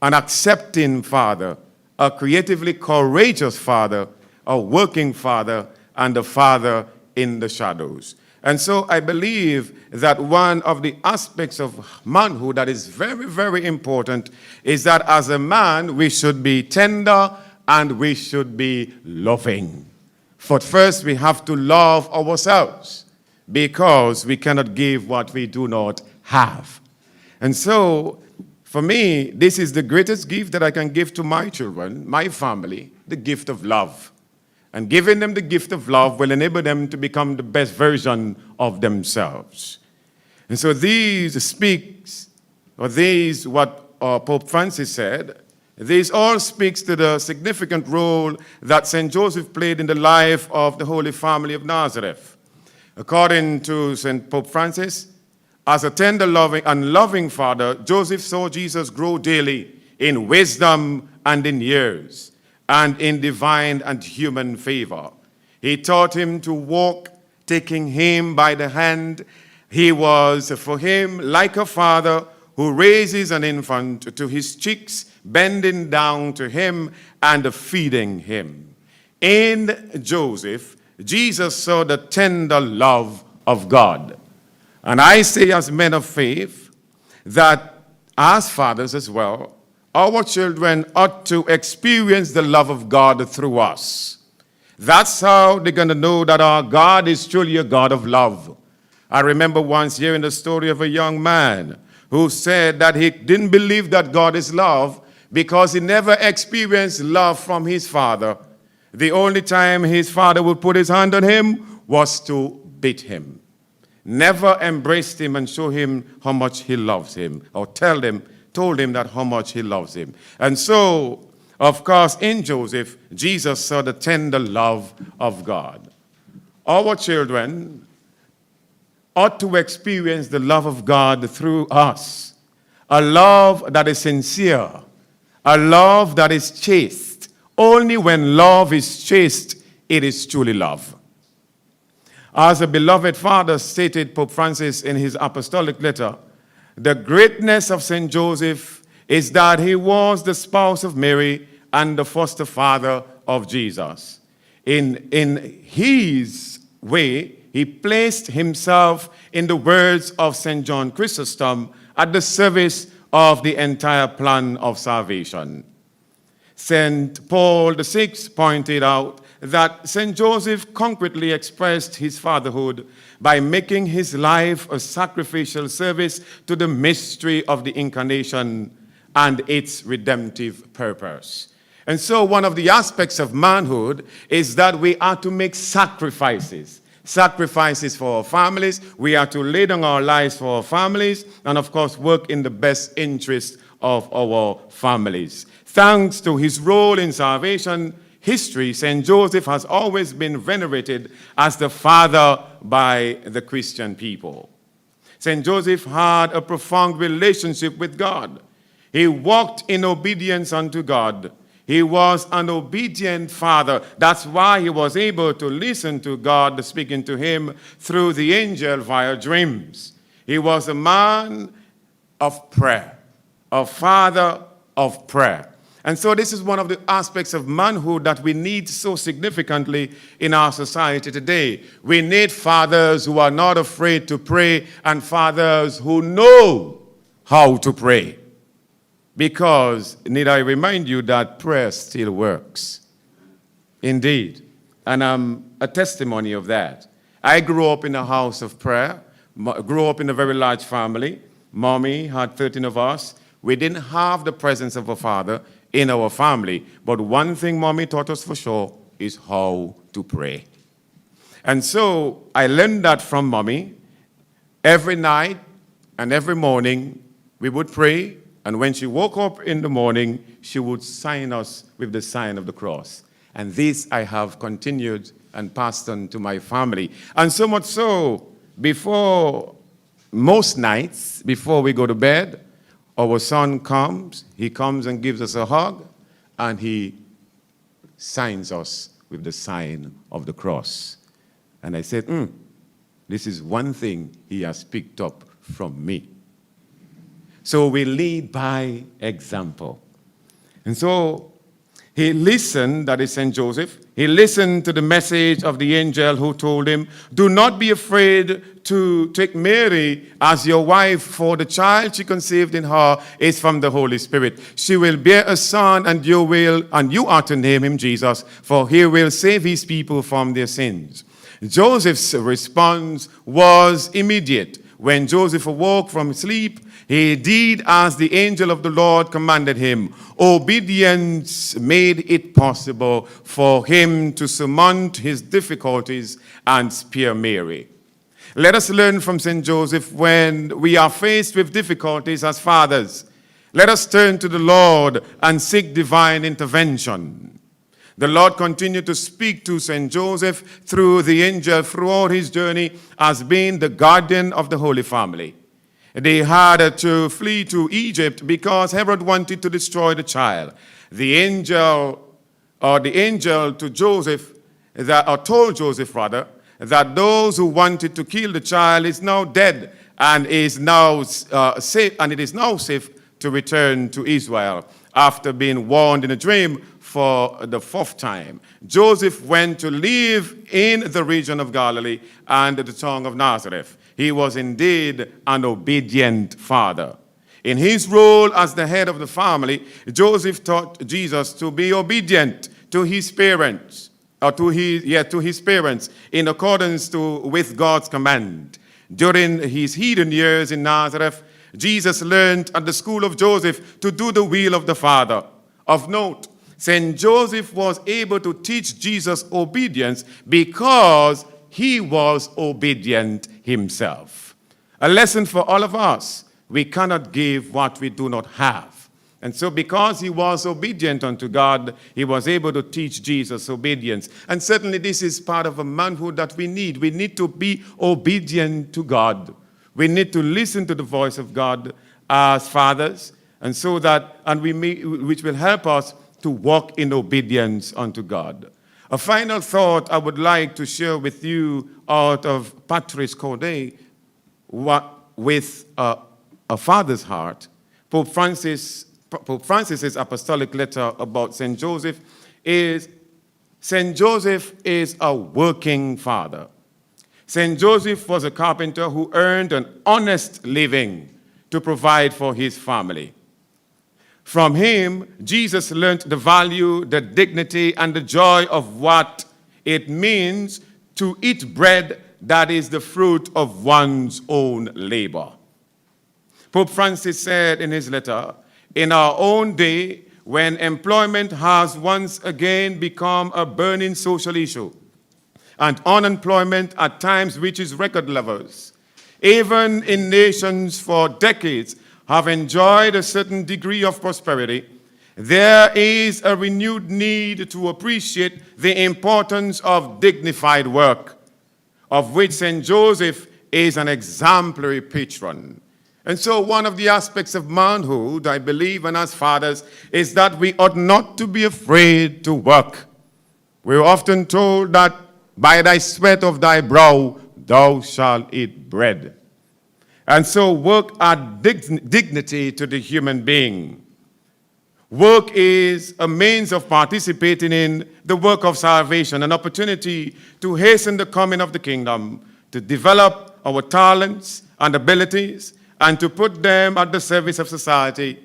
an accepting father, a creatively courageous father, a working father, and a father in the shadows. And so I believe that one of the aspects of manhood that is very, very important is that as a man, we should be tender and we should be loving. But first, we have to love ourselves because we cannot give what we do not have. And so, for me, this is the greatest gift that I can give to my children, my family, the gift of love. And giving them the gift of love will enable them to become the best version of themselves. And so what Pope Francis said, this all speaks to the significant role that St. Joseph played in the life of the Holy Family of Nazareth. According to St. Pope Francis, as a tender, loving, and loving father, Joseph saw Jesus grow daily in wisdom and in years, and in divine and human favor. He taught him to walk, taking him by the hand. He was, for him, like a father who raises an infant to his cheeks, bending down to him and feeding him. In Joseph, Jesus saw the tender love of God. And I say, as men of faith, that as fathers as well, our children ought to experience the love of God through us. That's how they're going to know that our God is truly a God of love. I remember once hearing the story of a young man who said that he didn't believe that God is love because he never experienced love from his father. The only time his father would put his hand on him was to beat him. Never embraced him and show him how much he loves him, or told him that how much he loves him. And so, of course, in Joseph, Jesus saw the tender love of God. Our children ought to experience the love of God through us, a love that is sincere, a love that is chaste. Only when love is chaste, it is truly love. As a beloved father stated, Pope Francis in his apostolic letter, the greatness of St. Joseph is that he was the spouse of Mary and the foster father of Jesus. In his way, he placed himself, in the words of St. John Chrysostom, at the service of the entire plan of salvation. St. Paul VI pointed out that St. Joseph concretely expressed his fatherhood by making his life a sacrificial service to the mystery of the Incarnation and its redemptive purpose. And so one of the aspects of manhood is that we are to make sacrifices. Sacrifices for our families. We are to lay down our lives for our families and, of course, work in the best interest of our families. Thanks to his role in salvation history, St. Joseph has always been venerated as the father by the Christian people. St. Joseph had a profound relationship with God. He walked in obedience unto God. He was an obedient father. That's why he was able to listen to God speaking to him through the angel via dreams. He was a man of prayer, a father of prayer. And so this is one of the aspects of manhood that we need so significantly in our society today. We need fathers who are not afraid to pray and fathers who know how to pray. Because, need I remind you that prayer still works. Indeed. And I'm a testimony of that. I grew up in a house of prayer, grew up in a very large family. Mommy had 13 of us. We didn't have the presence of a father in our family. But one thing Mommy taught us for sure is how to pray. And so I learned that from Mommy. Every night and every morning we would pray. And when she woke up in the morning, she would sign us with the sign of the cross. And this I have continued and passed on to my family. And so much so, most nights, before we go to bed, our son comes, he comes and gives us a hug, and he signs us with the sign of the cross. And I said, this is one thing he has picked up from me. So we lead by example. And so He listened, that is St. Joseph, he listened to the message of the angel who told him, do not be afraid to take Mary as your wife, for the child she conceived in her is from the Holy Spirit. She will bear a son, and you are to name him Jesus, for he will save his people from their sins. Joseph's response was immediate. When Joseph awoke from sleep, he did as the angel of the Lord commanded him. Obedience made it possible for him to surmount his difficulties and spare Mary. Let us learn from St. Joseph when we are faced with difficulties as fathers. Let us turn to the Lord and seek divine intervention. The Lord continued to speak to St. Joseph through the angel throughout his journey as being the guardian of the Holy Family. They had to flee to Egypt because Herod wanted to destroy the child. The angel to Joseph, told Joseph that those who wanted to kill the child is now dead and is now safe, and it is now safe to return to Israel after being warned in a dream for the fourth time. Joseph went to live in the region of Galilee and the town of Nazareth. He was indeed an obedient father. In his role as the head of the family, Joseph taught Jesus to be obedient to his parents, to his parents, in accordance with God's command. During his hidden years in Nazareth, Jesus learned at the school of Joseph to do the will of the Father. Of note, St. Joseph was able to teach Jesus obedience because he was obedient himself. A lesson for all of us: we cannot give what we do not have. And so because he was obedient unto God, he was able to teach Jesus obedience. And certainly this is part of a manhood that we need. We need to be obedient to God. We need to listen to the voice of God as fathers, and so that, which will help us to walk in obedience unto God. A final thought I would like to share with you out of Patris Corde, with a father's heart. Pope Francis's apostolic letter about St. Joseph is, St. Joseph is a working father. St. Joseph was a carpenter who earned an honest living to provide for his family. From him, Jesus learned the value, the dignity, and the joy of what it means to eat bread that is the fruit of one's own labor. Pope Francis said in his letter, in our own day, when employment has once again become a burning social issue, and unemployment at times reaches record levels, even in nations for decades have enjoyed a certain degree of prosperity, there is a renewed need to appreciate the importance of dignified work, of which St. Joseph is an exemplary patron. And so one of the aspects of manhood, I believe, and as fathers, is that we ought not to be afraid to work. We're often told that by thy sweat of thy brow thou shalt eat bread. And so work adds dignity to the human being. Work is a means of participating in the work of salvation, an opportunity to hasten the coming of the kingdom, to develop our talents and abilities, and to put them at the service of society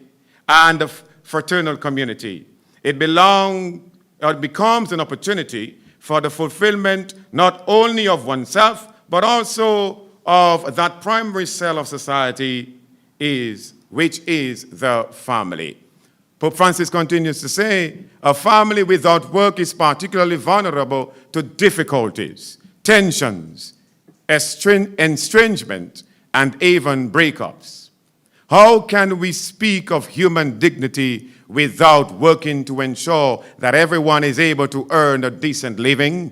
and the fraternal community. It becomes an opportunity for the fulfillment not only of oneself, but also of that primary cell of society, which is the family. Pope Francis continues to say, a family without work is particularly vulnerable to difficulties, tensions, estrangement, and even breakups. How can we speak of human dignity without working to ensure that everyone is able to earn a decent living?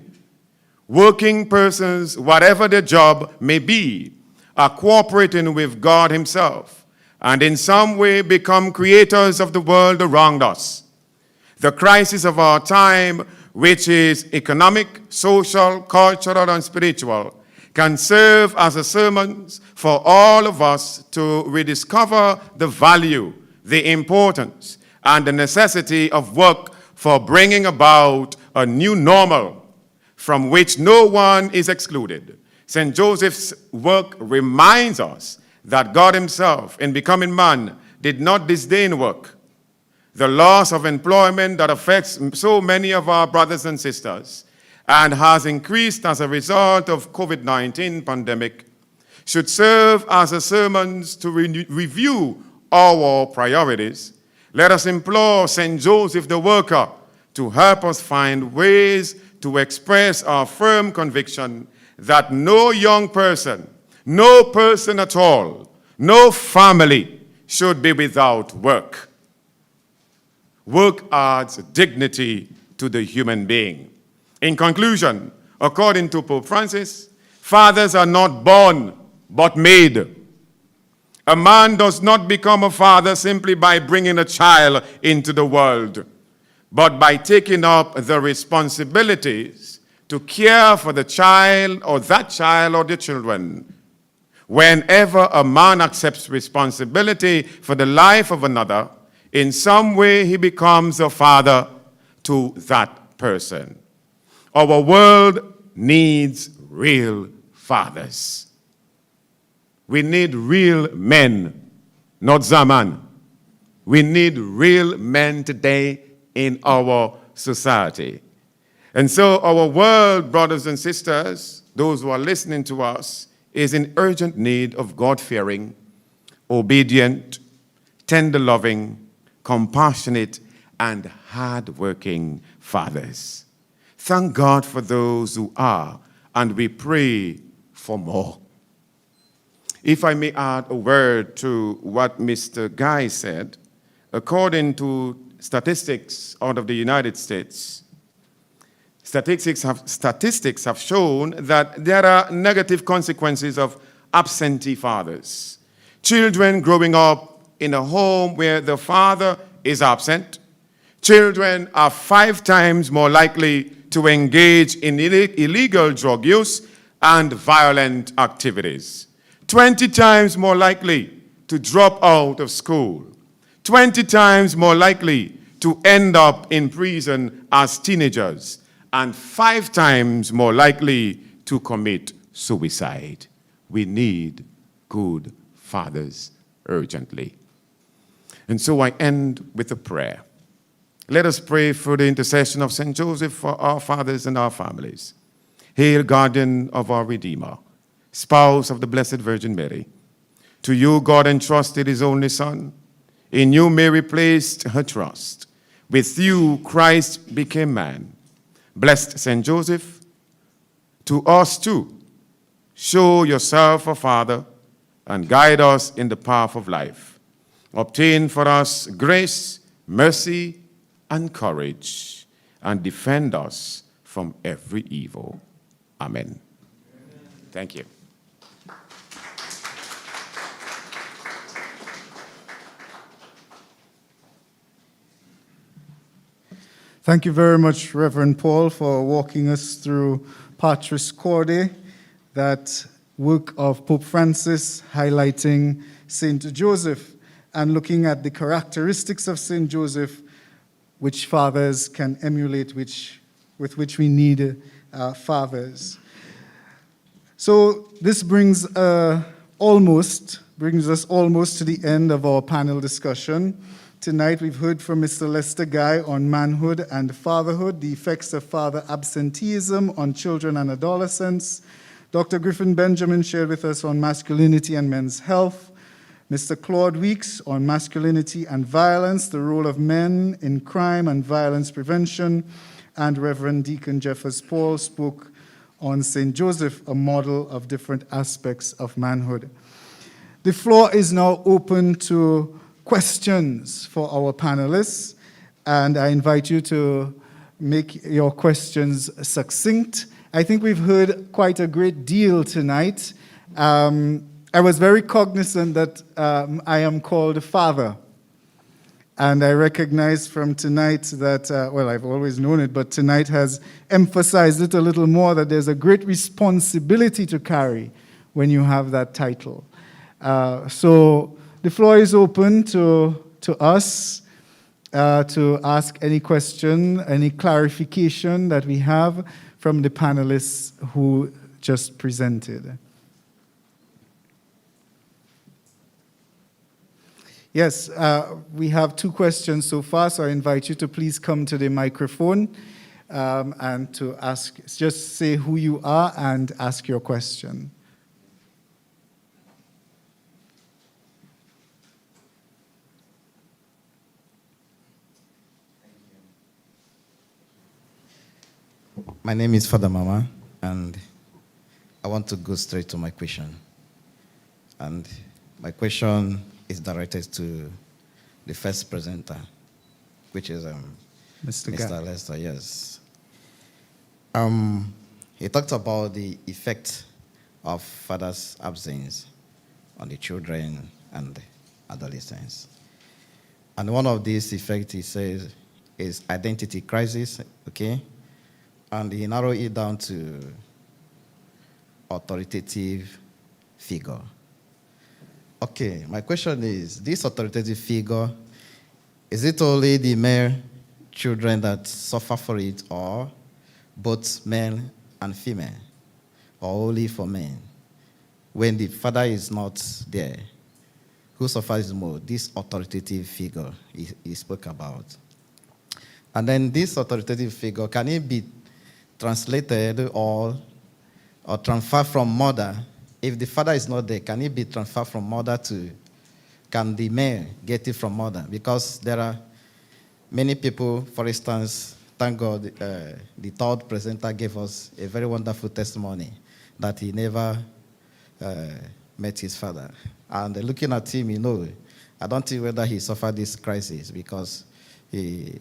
Working persons, whatever their job may be, are cooperating with God himself and in some way become creators of the world around us. The crisis of our time, which is economic, social, cultural, and spiritual, can serve as a sermon for all of us to rediscover the value, the importance, and the necessity of work for bringing about a new normal from which no one is excluded. St. Joseph's work reminds us that God himself, in becoming man, did not disdain work. The loss of employment that affects so many of our brothers and sisters and has increased as a result of COVID-19 pandemic should serve as a sermon to review our priorities. Let us implore St. Joseph the worker to help us find ways to express our firm conviction that no young person, no person at all, no family should be without work. Work adds dignity to the human being. In conclusion, according to Pope Francis, fathers are not born, but made. A man does not become a father simply by bringing a child into the world, but by taking up the responsibilities to care for the child or the children. Whenever a man accepts responsibility for the life of another, in some way he becomes a father to that person. Our world needs real fathers. We need real men, not Zaman. We need real men today in our society. And so our world, brothers and sisters, those who are listening to us, is in urgent need of God-fearing, obedient, tender-loving, compassionate, and hard-working fathers. Thank God for those who are, and we pray for more. If I may add a word to what Mr. Guy said, according to statistics out of the United States, statistics have shown that there are negative consequences of absentee fathers. Children growing up in a home where the father is absent, children are 5 times more likely to engage in illegal drug use and violent activities, 20 times more likely to drop out of school, 20 times more likely to end up in prison as teenagers, and 5 times more likely to commit suicide. We need good fathers urgently. And so I end with a prayer. Let us pray for the intercession of St. Joseph for our fathers and our families. Hail, guardian of our Redeemer, spouse of the Blessed Virgin Mary. To you God entrusted his only Son. In you Mary placed her trust. With you Christ became man. Blessed St. Joseph, to us too, show yourself a father and guide us in the path of life. Obtain for us grace, mercy, and courage, and defend us from every evil. Amen. Thank you. Thank you very much, Reverend Paul, for walking us through Patris Corde, that work of Pope Francis highlighting St. Joseph and looking at the characteristics of St. Joseph, which fathers can emulate, with which we need fathers. So this brings us almost to the end of our panel discussion. Tonight we've heard from Mr. Lester Guy on manhood and fatherhood, the effects of father absenteeism on children and adolescents. Dr. Griffin Benjamin shared with us on masculinity and men's health. Mr. Claude Weeks on masculinity and violence, the role of men in crime and violence prevention. And Reverend Deacon Jeffers Paul spoke on St. Joseph, a model of different aspects of manhood. The floor is now open to questions for our panelists, and I invite you to make your questions succinct. I think we've heard quite a great deal tonight. I was very cognizant that I am called a father, and I recognize from tonight that, well, I've always known it, but tonight has emphasized it a little more, that there's a great responsibility to carry when you have that title. So the floor is open to us. to ask any question, any clarification that we have from the panelists who just presented. Yes, we have 2 questions so far, so I invite you to please come to the microphone and to ask, just say who you are and ask your question. My name is Father Mama, and I want to go straight to my question. And my question is directed to the first presenter, which is Mr. Lester, yes. He talked about the effect of father's absence on the children and adolescents. And one of these effects, he says, is identity crisis, okay? And he narrowed it down to authoritative figure. Okay, my question is, this authoritative figure, is it only the male children that suffer for it, or both male and female, or only for men? When the father is not there, who suffers more? This authoritative figure he spoke about. And then this authoritative figure, can it be translated or transferred from mother? If the father is not there, can it be transferred from mother to, can the male get it from mother? Because there are many people, for instance, thank God, the third presenter gave us a very wonderful testimony that he never met his father. And looking at him, you know, I don't think whether he suffered this crisis because he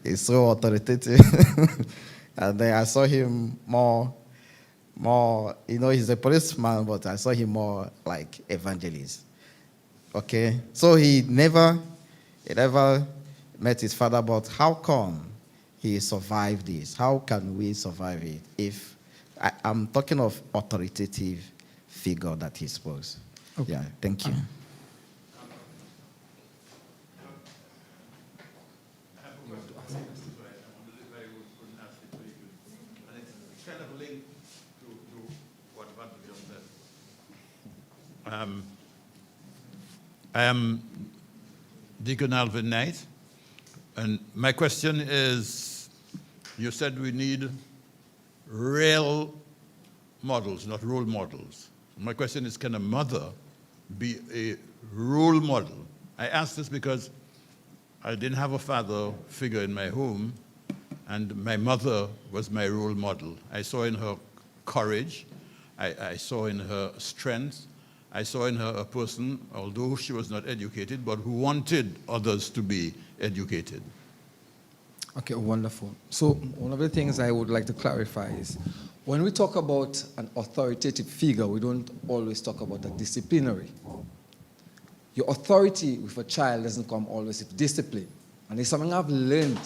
he's so authoritative. And then I saw him more, you know, he's a policeman, but I saw him more like evangelist. Okay? So he never met his father, but how come he survived this? How can we survive it? If I'm talking of authoritative figure that he spoke. Okay. Yeah, thank you. I am Deacon Alvin Knight, and my question is, you said we need real models, not role models. My question is, can a mother be a role model? I ask this because I didn't have a father figure in my home, and my mother was my role model. I saw in her courage, I saw in her strength, I saw in her a person, although she was not educated, but who wanted others to be educated. Okay, wonderful. So one of the things I would like to clarify is, when we talk about an authoritative figure, we don't always talk about a disciplinary. Your authority with a child doesn't come always with discipline. And it's something I've learned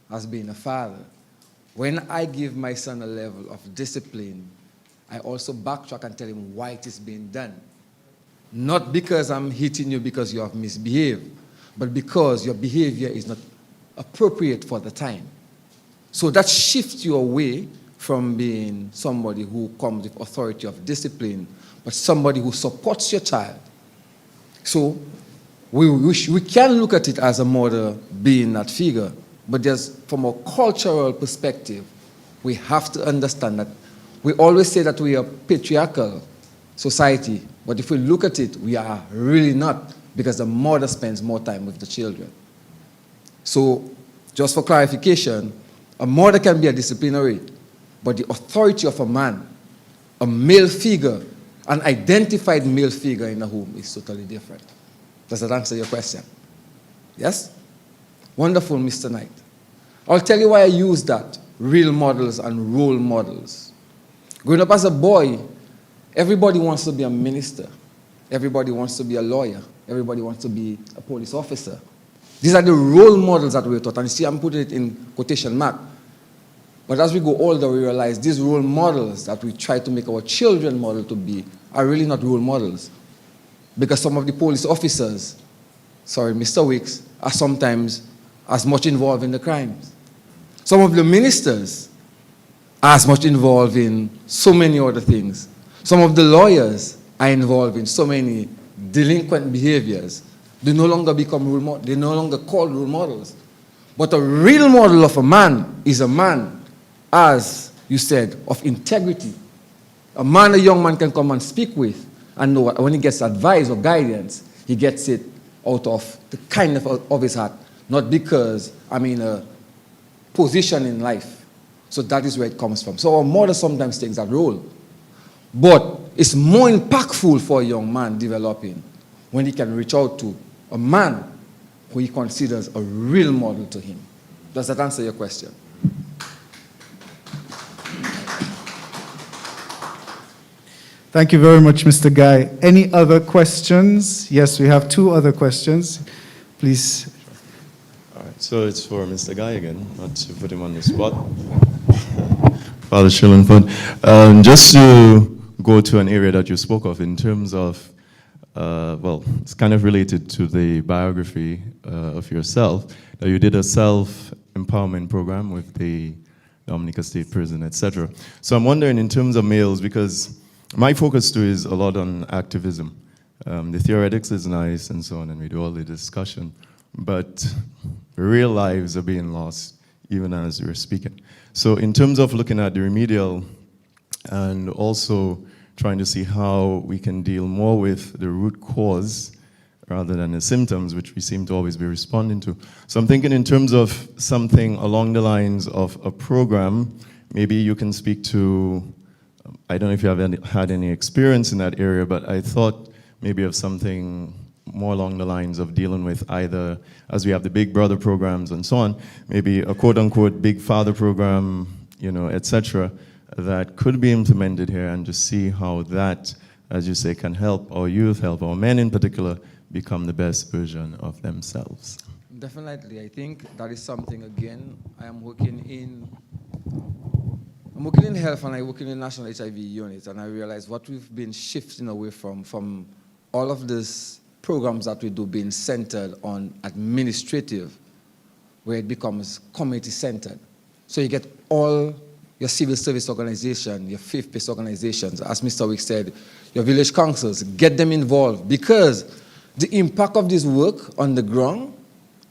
as being a father. When I give my son a level of discipline, I also backtrack and tell him why it is being done. Not because I'm hitting you because you have misbehaved, but because your behavior is not appropriate for the time. So that shifts you away from being somebody who comes with authority of discipline, but somebody who supports your child. So we can look at it as a mother being that figure, but from a cultural perspective, we have to understand that we always say that we are a patriarchal society, but if we look at it, we are really not, because the mother spends more time with the children. So, just for clarification, a mother can be a disciplinary, but the authority of a man, a male figure, an identified male figure in the home is totally different. Does that answer your question? Yes? Wonderful, Mr. Knight. I'll tell you why I use that, real models and role models. Growing up as a boy, everybody wants to be a minister. Everybody wants to be a lawyer. Everybody wants to be a police officer. These are the role models that we're taught. And you see, I'm putting it in quotation mark. But as we go older, we realize these role models that we try to make our children model to be are really not role models. Because some of the police officers, Mr. Wicks, are sometimes as much involved in the crimes. Some of the ministers are as much involved in so many other things. Some of the lawyers are involved in so many delinquent behaviors. They no longer become role models. They no longer called role models. But a real model of a man is a man, as you said, of integrity. A man a young man can come and speak with and know when he gets advice or guidance, he gets it out of the kindness of his heart, not because I'm in a position in life. So that is where it comes from. So our mother sometimes takes that role. But it's more impactful for a young man developing when he can reach out to a man who he considers a real model to him. Does that answer your question? Thank you very much, Mr. Guy. Any other questions? Yes, we have 2 other questions. Please. All right, so it's for Mr. Guy again, not to put him on the spot. Father Shillenford, just to go to an area that you spoke of in terms of, well, it's kind of related to the biography of yourself, that you did a self-empowerment program with the Dominica State Prison, etc. So I'm wondering in terms of males, because my focus too is a lot on activism. The theoretics is nice and so on, and we do all the discussion, but real lives are being lost even as we're speaking. So in terms of looking at the remedial and also trying to see how we can deal more with the root cause rather than the symptoms, which we seem to always be responding to. So I'm thinking in terms of something along the lines of a program, maybe you can speak to, I don't know if you have had any experience in that area, but I thought maybe of something more along the lines of dealing with either, as we have the Big Brother programs and so on, maybe a quote-unquote Big Father program, you know, etc., that could be implemented here, and just see how that, as you say, can help our youth, help our men in particular, become the best version of themselves. Definitely. I think that is something, again, I'm working in health, and I work in the National HIV Unit, and I realize what we've been shifting away from all of these programs that we do being centered on administrative, where it becomes community-centered. So you get all your civil service organization, your faith-based organizations, as Mr. Wick said, your village councils, get them involved, because the impact of this work on the ground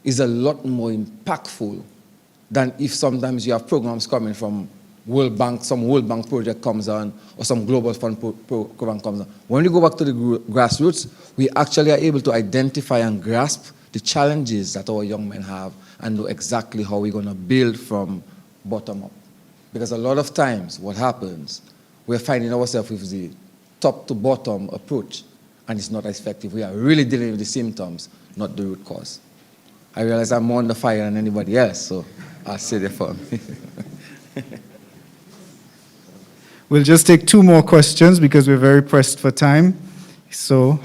is a lot more impactful than if sometimes you have programs coming from World Bank, some World Bank project comes on, or some Global Fund program comes on. When we go back to the grassroots, we actually are able to identify and grasp the challenges that our young men have and know exactly how we're going to build from bottom up. Because a lot of times what happens, we're finding ourselves with the top to bottom approach, and it's not as effective. We are really dealing with the symptoms, not the root cause. I realize I'm more on the fire than anybody else, so I'll say that for me. We'll just take 2 more questions because we're very pressed for time. So.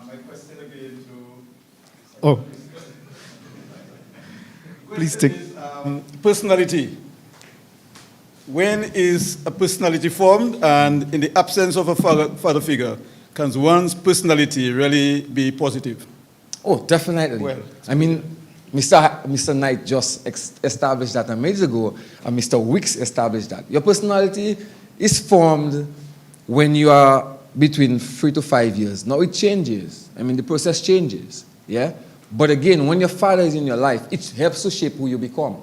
My question again to... Oh. Please take... personality. When is a personality formed, and in the absence of a father figure, can one's personality really be positive? Oh, definitely. Well, I mean, Mr. Knight just established that a minute ago, and Mr. Wicks established that. Your personality is formed when you are between 3 to 5 years. Now it changes. I mean, the process changes, yeah? But again, when your father is in your life, it helps to shape who you become.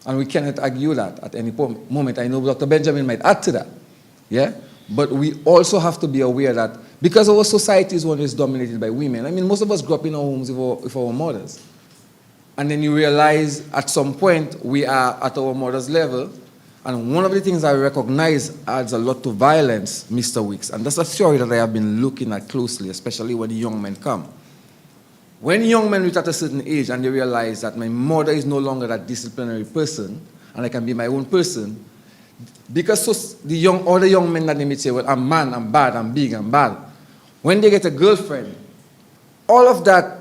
And we cannot argue that at any moment. I know Dr. Benjamin might add to that, yeah? But we also have to be aware that because our society is one that is dominated by women, I mean, most of us grew up in our homes with our mothers. And then you realize at some point we are at our mother's level, and one of the things I recognize adds a lot to violence, Mr. Wicks, and that's a theory that I have been looking at closely, especially when young men come. When young men reach at a certain age and they realize that my mother is no longer that disciplinary person, and I can be my own person, because the other young men that they may say, well, I'm man, I'm bad, I'm big, I'm bad. When they get a girlfriend, all of that,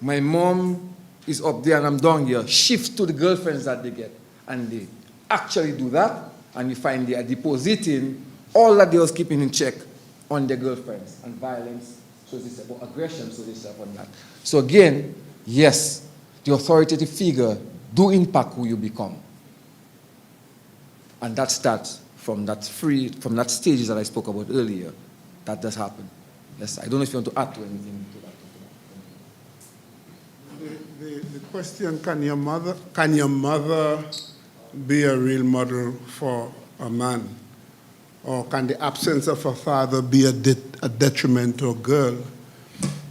my mom is up there and I'm down here, shifts to the girlfriends that they get. And they actually do that, and you find they are depositing all that they was keeping in check on their girlfriends, and violence So this is about aggression, so this is about that. So again, yes, the authoritative figure do impact who you become. And that starts from that stages that I spoke about earlier. That does happen. Yes, I don't know if you want to add to anything to that. The question, can your mother be a real model for a man? Or can the absence of a father be a detriment to a girl?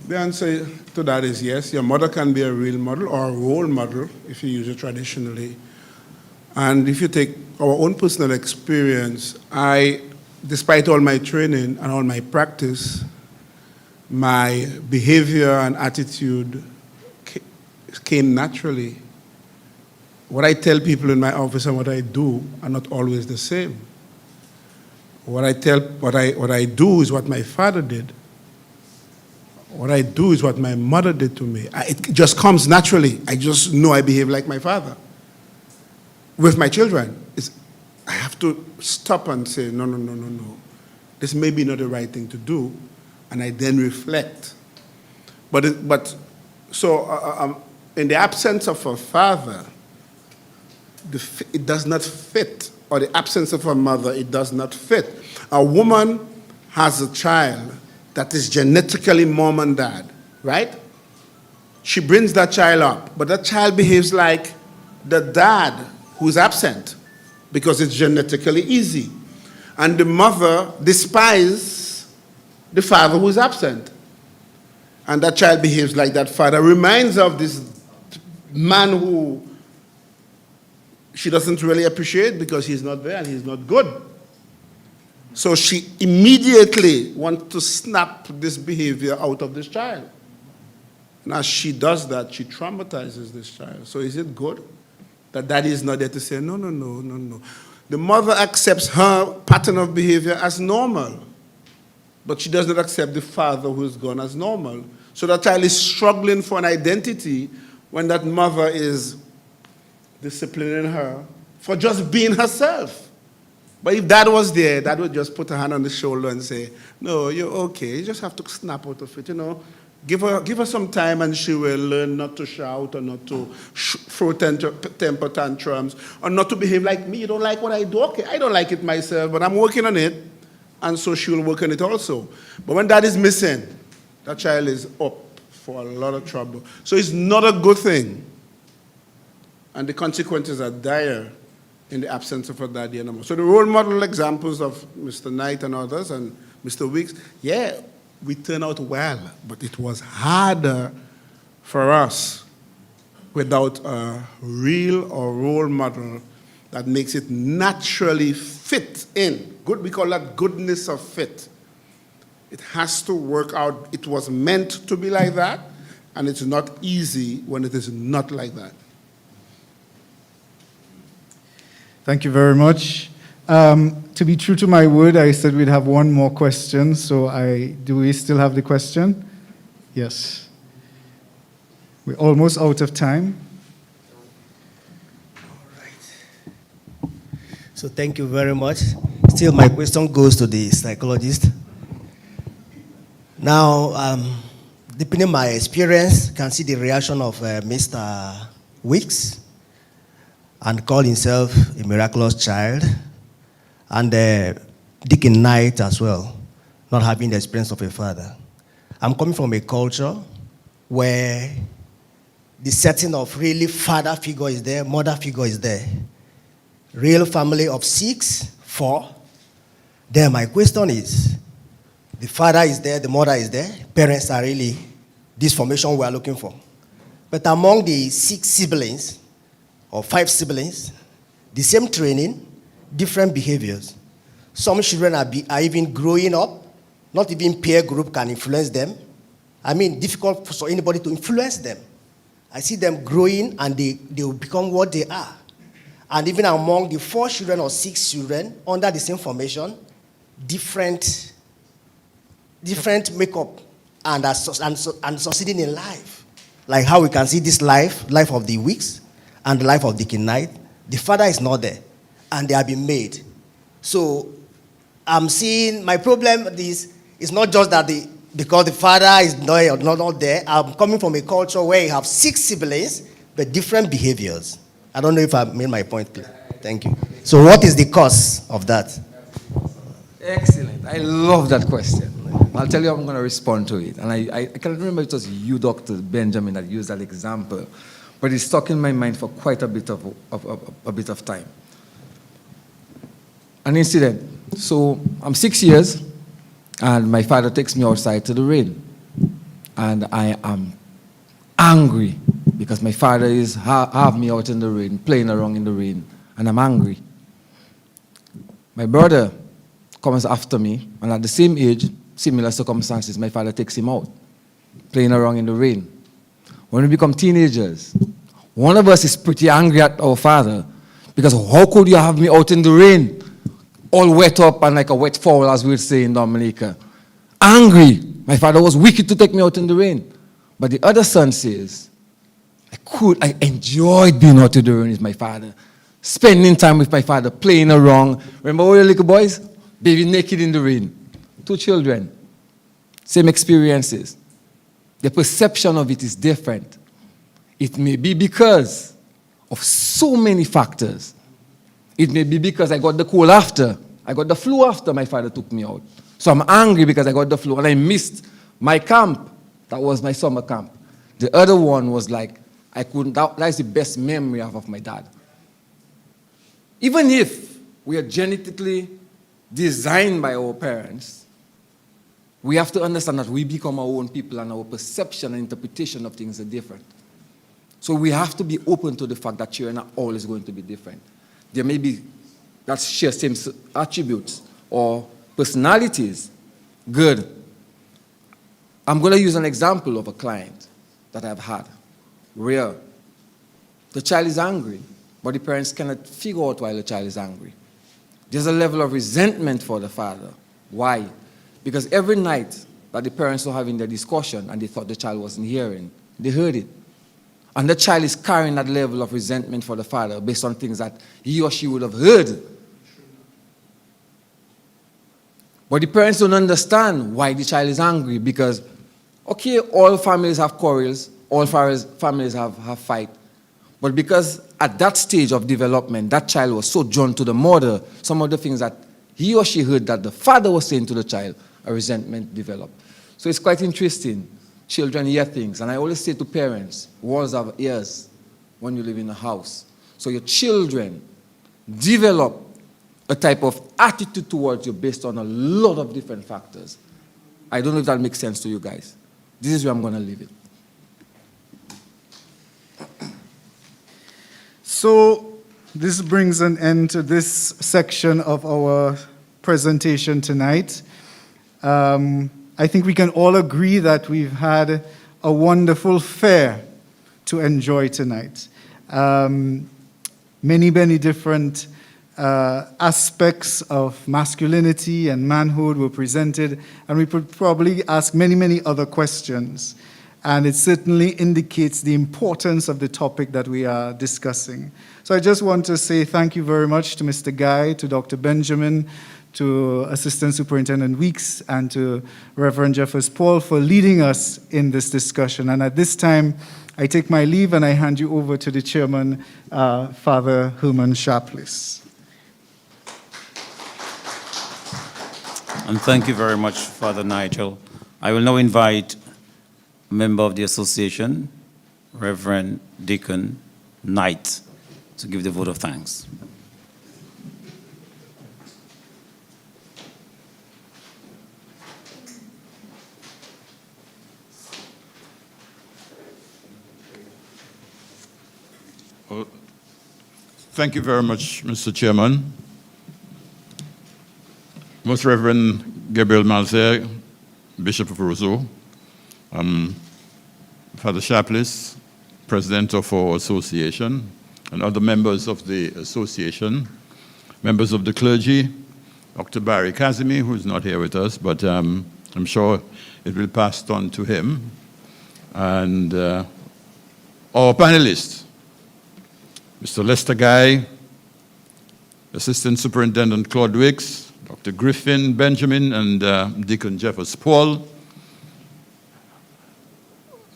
The answer to that is yes. Your mother can be a real model or a role model, if you use it traditionally. And if you take our own personal experience, despite all my training and all my practice, my behavior and attitude came naturally. What I tell people in my office and what I do are not always the same. What I do is what my father did. What I do is what my mother did to me. It just comes naturally. I just know I behave like my father. With my children, I have to stop and say, no. This may be not the right thing to do, and I then reflect. But in the absence of a father, it does not fit, or the absence of a mother, it does not fit. A woman has a child that is genetically mom and dad, right? She brings that child up, but that child behaves like the dad who's absent because it's genetically easy. And the mother despises the father who's absent. And that child behaves like that father, reminds her of this man who she doesn't really appreciate because he's not there and he's not good. So she immediately wants to snap this behavior out of this child. And as she does that, she traumatizes this child. So is it good that daddy is not there to say, no. The mother accepts her pattern of behavior as normal, but she does not accept the father who is gone as normal. So that child is struggling for an identity when that mother is disciplining her for just being herself. But if dad was there, dad would just put a hand on the shoulder and say, no, you're okay. You just have to snap out of it, Give her some time and she will learn not to shout or not to throw temper tantrums or not to behave like me. You don't like what I do? Okay, I don't like it myself, but I'm working on it. And so she will work on it also. But when dad is missing, that child is up for a lot of trouble. So it's not a good thing. And the consequences are dire in the absence of a daddy anymore. So the role model examples of Mr. Knight and others and Mr. Weeks, yeah, we turn out well, but it was harder for us without a real or role model that makes it naturally fit in. Good, we call that goodness of fit. It has to work out. It was meant to be like that, and it's not easy when it is not like that. Thank you very much. To be true to my word, I said we'd have one more question, so do we still have the question? Yes. We're almost out of time. All right. So thank you very much. Still, my question goes to the psychologist. Now, depending on my experience, can see the reaction of Mr. Weeks and call himself a miraculous child. And Deacon Knight as well, not having the experience of a father. I'm coming from a culture where the setting of really father figure is there, mother figure is there. Real family of 6, 4. Then my question is, the father is there, the mother is there, parents are really this formation we are looking for. But among the 6 siblings, or 5 siblings, the same training, different behaviors. Some children are even growing up, not even peer group can influence them. I mean, difficult for anybody to influence them. I see them growing and they will become what they are. And even among the 4 children or 6 children under the same formation, different makeup and succeeding in life. Like how we can see this life of the Weeks and the life of Deacon Knight. The father is not there. And they have been made. So I'm seeing my problem is not just that because the father is not there. I'm coming from a culture where you have 6 siblings, but different behaviors. I don't know if I made my point clear. Thank you. So what is the cause of that? Excellent. I love that question. I'll tell you how I'm going to respond to it. And I can't remember if it was you, Dr. Benjamin, that used that example, but it's stuck in my mind for quite a bit of time. An incident. So I'm 6 years, and my father takes me outside to the rain. And I am angry because my father is have me out in the rain, playing around in the rain, and I'm angry. My brother comes after me, and at the same age, similar circumstances, my father takes him out, playing around in the rain. When we become teenagers, one of us is pretty angry at our father because how could you have me out in the rain, all wet up and like a wet fowl, as we would say in Dominica. Angry. My father was wicked to take me out in the rain. But the other son says, I enjoyed being out in the rain with my father, spending time with my father, playing around. Remember we were little boys? Baby naked in the rain. 2 children. Same experiences. The perception of it is different. It may be because of so many factors. It may be because I got the cold after. I got the flu after my father took me out. So I'm angry because I got the flu and I missed my camp. That was my summer camp. The other one was like, that's the best memory I have of my dad. Even if we are genetically designed by our parents, we have to understand that we become our own people and our perception and interpretation of things are different. So we have to be open to the fact that children are always going to be different. There may be that share same attributes or personalities. Good. I'm going to use an example of a client that I've had. Where the child is angry, but the parents cannot figure out why the child is angry. There's a level of resentment for the father. Why? Because every night that the parents were having their discussion and they thought the child wasn't hearing, they heard it. And the child is carrying that level of resentment for the father based on things that he or she would have heard. But the parents don't understand why the child is angry because, okay, all families have quarrels, all families have fight. But because at that stage of development, that child was so drawn to the mother, some of the things that he or she heard that the father was saying to the child, a resentment developed. So it's quite interesting. Children hear things. And I always say to parents, walls have ears when you live in a house. So your children develop a type of attitude towards you based on a lot of different factors. I don't know if that makes sense to you guys. This is where I'm going to leave it. So this brings an end to this section of our presentation tonight. I think we can all agree that we've had a wonderful fair to enjoy tonight. Many different aspects of masculinity and manhood were presented, and we could probably ask many other questions. And it certainly indicates the importance of the topic that we are discussing. So I just want to say thank you very much to Mr. Guy, to Dr. Benjamin, to Assistant Superintendent Weeks, and to Reverend Jeffers Paul for leading us in this discussion. And at this time, I take my leave and I hand you over to the chairman, Father Herman Sharpless. And thank you very much, Father Nigel. I will now invite a member of the association, Reverend Deacon Knight, to give the vote of thanks. Well, thank you very much, Mr. Chairman. Most Reverend Gabriel Malzer, Bishop of Roseau, Father Sharpless, President of our association, and other members of the association, members of the clergy, Dr. Barry Kazimi, who is not here with us, but I'm sure it will pass on to him, and our panelists, Mr. Lester Guy, Assistant Superintendent Claude Wicks, Dr. Griffin Benjamin, and Deacon Jeffers Paul,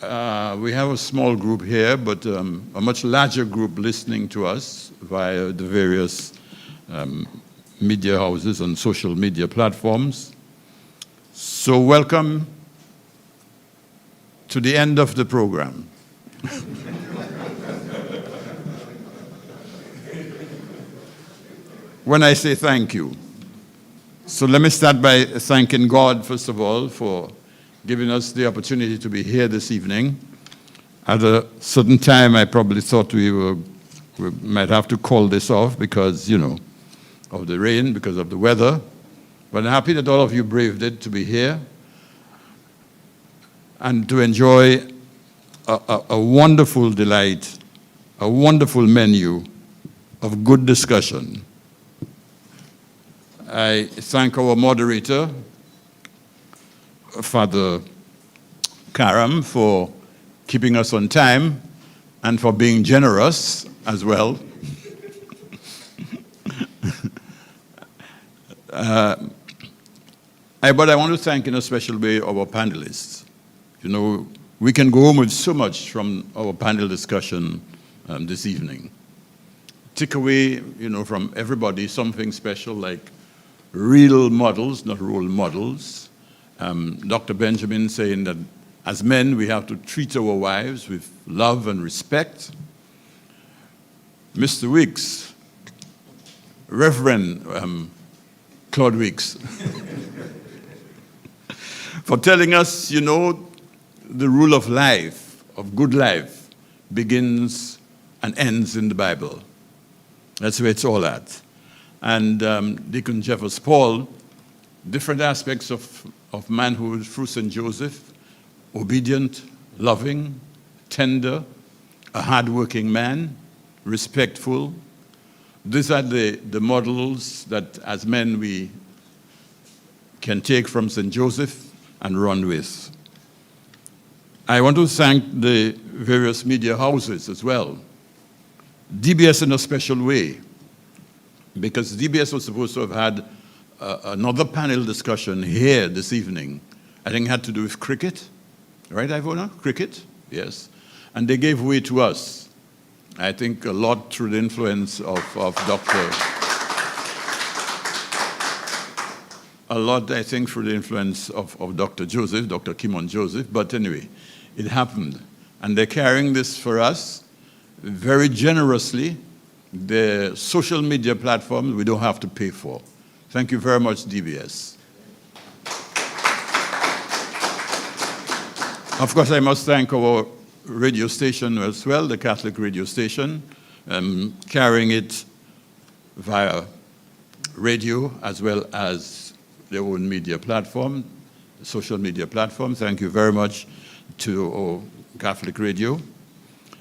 we have a small group here, but a much larger group listening to us via the various media houses and social media platforms. So welcome to the end of the program. When I say thank you, so let me start by thanking God, first of all, for giving us the opportunity to be here this evening. At a certain time, I probably thought we might have to call this off because, of the rain, because of the weather. But I'm happy that all of you braved it to be here and to enjoy a wonderful delight, a wonderful menu of good discussion. I thank our moderator, Father Karam, for keeping us on time and for being generous as well. But I want to thank in a special way our panelists. We can go home with so much from our panel discussion this evening. Take away, from everybody something special like real models, not role models. Dr. Benjamin saying that as men, we have to treat our wives with love and respect. Mr. Weeks, Reverend Claude Weeks, for telling us, the rule of life, of good life, begins and ends in the Bible. That's where it's all at. And Deacon Jeffers Paul, different aspects of manhood through St. Joseph, obedient, loving, tender, a hardworking man, respectful. These are the models that as men we can take from St. Joseph and run with. I want to thank the various media houses as well. DBS in a special way, because DBS was supposed to have had another panel discussion here this evening. I think it had to do with cricket. Right, Ivona? Cricket? Yes. And they gave way to us. I think a lot through the influence of Dr. A lot, I think, through the influence of Dr. Joseph, Dr. Kimon Joseph. But anyway, it happened. And they're carrying this for us very generously. The social media platforms we don't have to pay for. Thank you very much, DBS. Of course, I must thank our radio station as well, the Catholic radio station, carrying it via radio as well as their own media platform, social media platform. Thank you very much to our Catholic radio.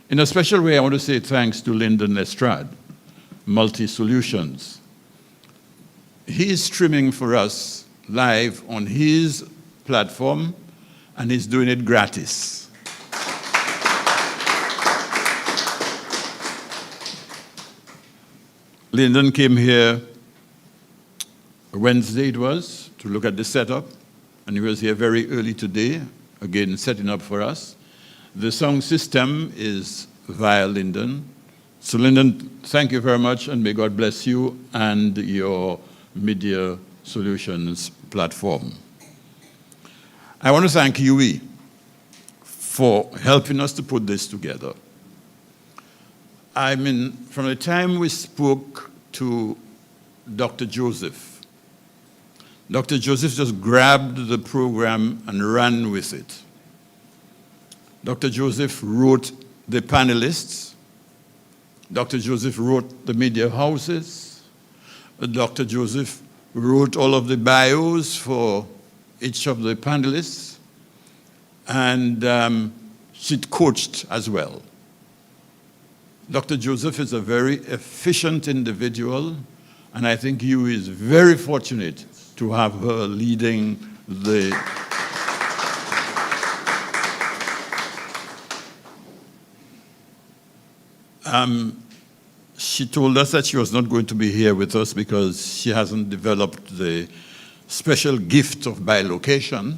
In a special way, I want to say thanks to Lyndon Lestrade, Multi-Solutions. He is streaming for us live on his platform, and he's doing it gratis. Lyndon came here Wednesday, it was, to look at the setup, and he was here very early today, again setting up for us. The sound system is via Lyndon. So Lyndon, thank you very much, and may God bless you and your Media Solutions platform. I want to thank UE for helping us to put this together. I mean, from the time we spoke to Dr. Joseph just grabbed the program and ran with it. Dr. Joseph wrote the panelists. Dr. Joseph wrote the media houses. Dr. Joseph wrote all of the bios for each of the panelists, and she coached as well. Dr. Joseph is a very efficient individual, and I think you is very fortunate to have her leading the she told us that she was not going to be here with us because she hasn't developed the special gift of bilocation.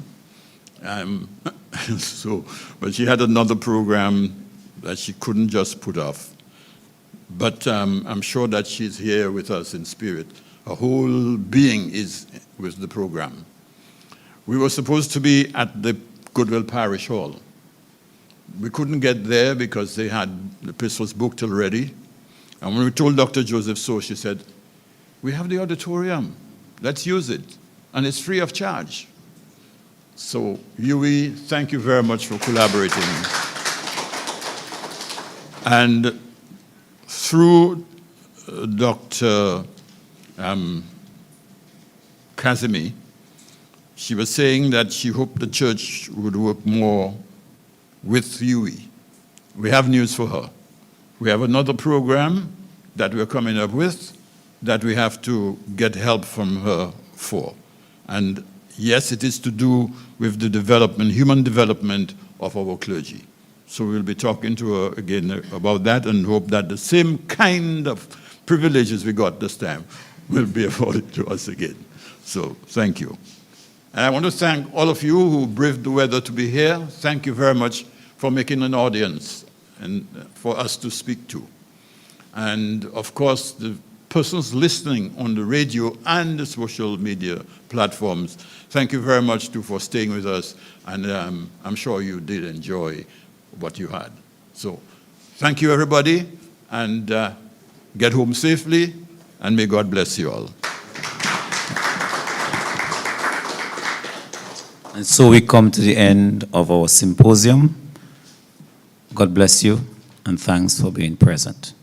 So, but she had another program that she couldn't just put off. But I'm sure that she's here with us in spirit. Her whole being is with the program. We were supposed to be at the Goodwill Parish Hall. We couldn't get there because the place was booked already. And when we told Dr. Joseph so, she said, "We have the auditorium. Let's use it. And it's free of charge." So, Yui, thank you very much for collaborating. And through Dr. Kazemi, she was saying that she hoped the church would work more with Yui. We have news for her. We have another program that we're coming up with that we have to get help from her for. And yes, it is to do with the development, human development of our clergy. So we'll be talking to her again about that and hope that the same kind of privileges we got this time will be afforded to us again. So thank you. And I want to thank all of you who braved the weather to be here. Thank you very much for making an audience and for us to speak to. And of course, the persons listening on the radio and the social media platforms, thank you very much too for staying with us. And I'm sure you did enjoy what you had. So thank you, everybody, and get home safely, and may God bless you all. And so we come to the end of our symposium. God bless you, and thanks for being present.